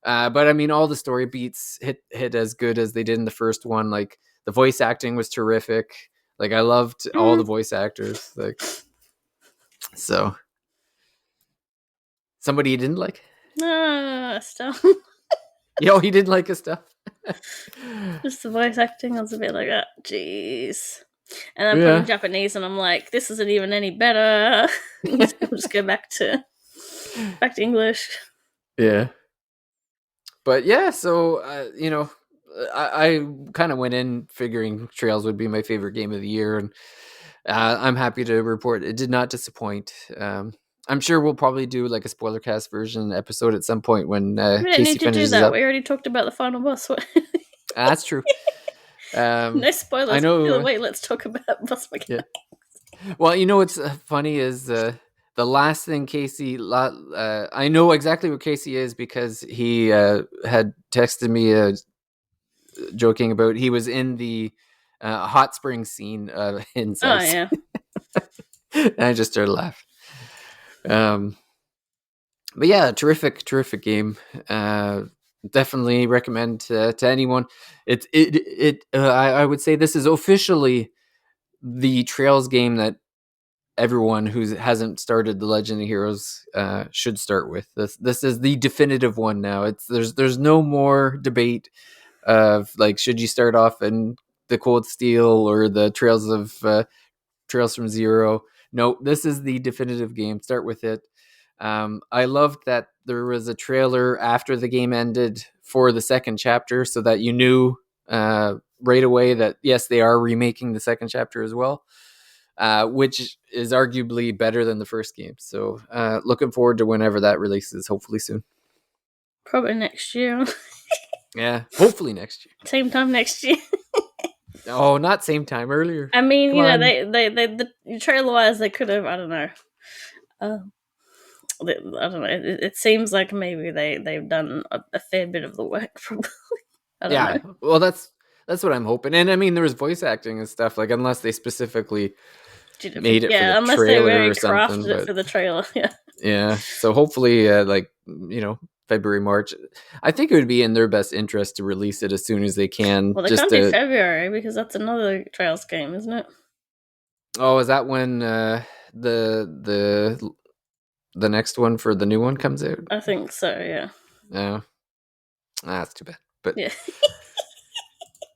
but I mean, all the story beats hit as good as they did in the first one. Like the voice acting was terrific. Like I loved all the voice actors. Like so, somebody you didn't like? Stuff. Yo, he didn't like his stuff. Just the voice acting was a bit like that. Jeez. And I'm putting Yeah, Japanese, and I'm like, this isn't even any better. I'll just go back to English. yeah. But yeah, so I kind of went in figuring Trails would be my favorite game of the year, and I'm happy to report it did not disappoint. I'm sure we'll probably do like a spoiler cast version episode at some point when We don't Casey need to do finishes that. up. We already talked about the final boss. That's true. No I spoilers. know. Wait, let's talk about boss Yeah. mechanics. Well, you know what's funny is the last thing Casey. I know exactly what Casey is because he had texted me joking about he was in the hot spring scene in Oh Zeus. yeah. And I just started laughing. But yeah, terrific game. Definitely recommend to anyone. I would say this is officially the Trails game that everyone who hasn't started the Legend of Heroes should start with. This is the definitive one now. There's no more debate of like should you start off in the Cold Steel or the Trails from Zero. No, this is the definitive game. Start with it. I loved that there was a trailer after the game ended for the second chapter, so that you knew right away that yes, they are remaking the second chapter as well, which is arguably better than the first game. So, looking forward to whenever that releases. Hopefully soon. Probably next year. Yeah, hopefully next year. Same time next year. Oh, not same time, earlier. I mean, Come on. they the trailer wise, they could have. I don't know. Uh, I don't know. It seems like maybe they've done a fair bit of the work. Probably. I don't Yeah, know. well, that's what I'm hoping. And I mean, there was voice acting and stuff. Like, unless they specifically made it for the Yeah, unless they trailer very or something. crafted it But for the trailer. Yeah. yeah, so hopefully, February, March. I think it would be in their best interest to release it as soon as they can. Well, they Just can't do to. February because that's another Trails game, isn't it? Oh, is that when the the next one for the new one comes out? I think so. Yeah. No, that's too bad. But Yeah.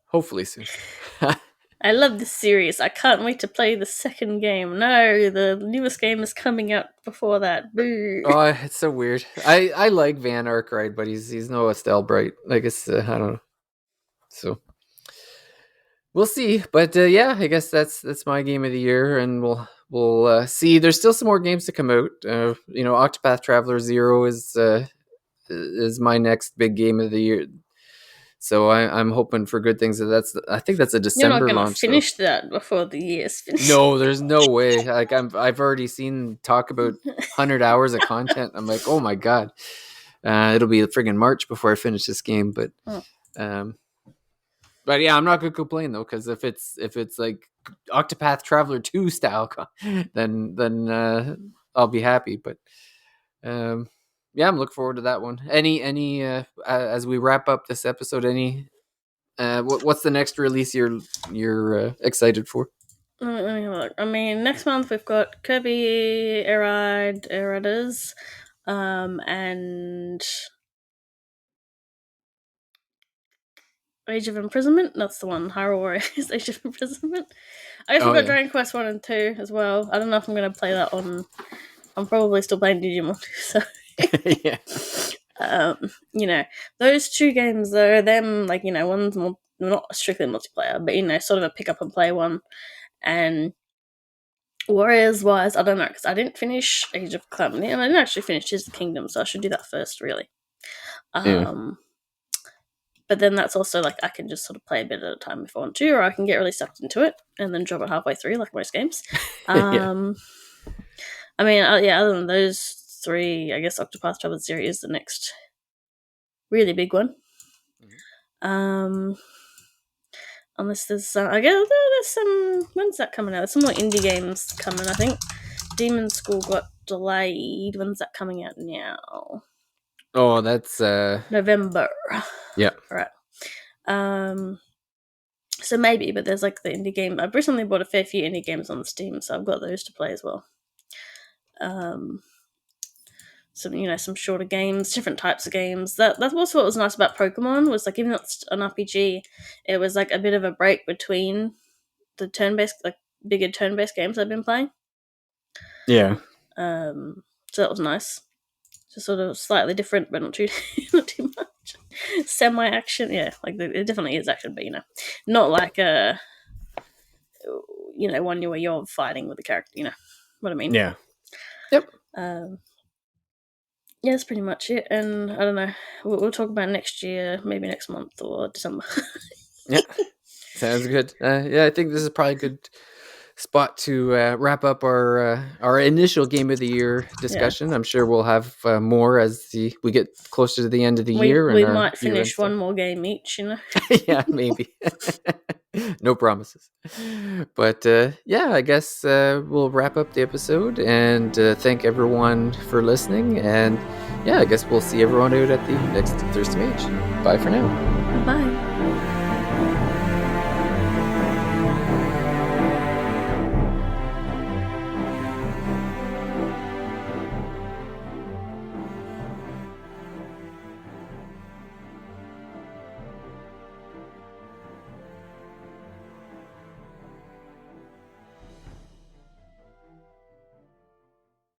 hopefully soon. I love this series. I can't wait to play the second game. No, the newest game is coming out before that. Boo. Oh, it's so weird. I like Van Arkwright, but he's no Estelle Bright. Like it's I don't know. So we'll see. But yeah, I guess that's my game of the year, and we'll see. There's still some more games to come out. Octopath Traveler Zero is my next big game of the year. So I'm hoping for good things. I think that's a You're not December gonna launch though. finish that before the year's finished. No, there's no way. Like I've already seen talk about 100 hours of content. I'm like, oh my god, it'll be friggin' March before I finish this game. Oh. Um, but yeah, I'm not gonna complain though, because if it's like Octopath Traveler 2 style, then I'll be happy. But yeah, I'm looking forward to that one. Any as we wrap up this episode, what's the next release you're excited for? Let me have a look. I mean, next month we've got Kirby Air Raiders, and Age of Imprisonment. That's the one. Hyrule Warriors Age of Imprisonment. I guess we've Oh got yeah. Dragon Quest 1 and 2 as well. I don't know if I'm going to play that on. I'm probably still playing Digimon, so. Yeah. You know, those two games though, them like, you know, one's more not strictly multiplayer, but you know, sort of a pick up and play one. And Warriors wise, I don't know, because I didn't finish Age of Calamity, and I didn't actually finish Tears of the Kingdom, so I should do that first, really. Yeah. But then that's also like I can just sort of play a bit at a time if I want to, or I can get really sucked into it and then drop it halfway through, like most games. Yeah. I mean, yeah, other than those three, I guess Octopath Traveler Series is the next really big one. Unless there's I guess there's some. When's that coming out? There's some more indie games coming. I think Demon School got delayed. When's that coming out now? Oh, that's November. yeah. Right. So maybe, but there's like the indie game. I've recently bought a fair few indie games on Steam, so I've got those to play as well. Some, you know, some shorter games, different types of games. That's also what was nice about Pokemon, was like, even though it's an RPG, it was like a bit of a break between the turn-based, like bigger turn-based games I've been playing. Yeah. So that was nice. Just sort of slightly different, but not too much. Semi-action, yeah. Like it definitely is action, but you know, not like a, you know, one where you're fighting with the character. You know what I mean? Yeah. Yep. Yeah, that's pretty much it. And I don't know. We'll talk about next year, maybe next month or December. Yeah. Sounds good. Yeah, I think this is probably a good spot to wrap up our initial game of the year discussion. Yeah. I'm sure we'll have more as we get closer to the end of the year. We might finish one more game each, you know. Yeah, maybe. No promises. But yeah, I guess we'll wrap up the episode and thank everyone for listening. And yeah, I guess we'll see everyone out at the next Thirsty Mage. Bye for now. Bye.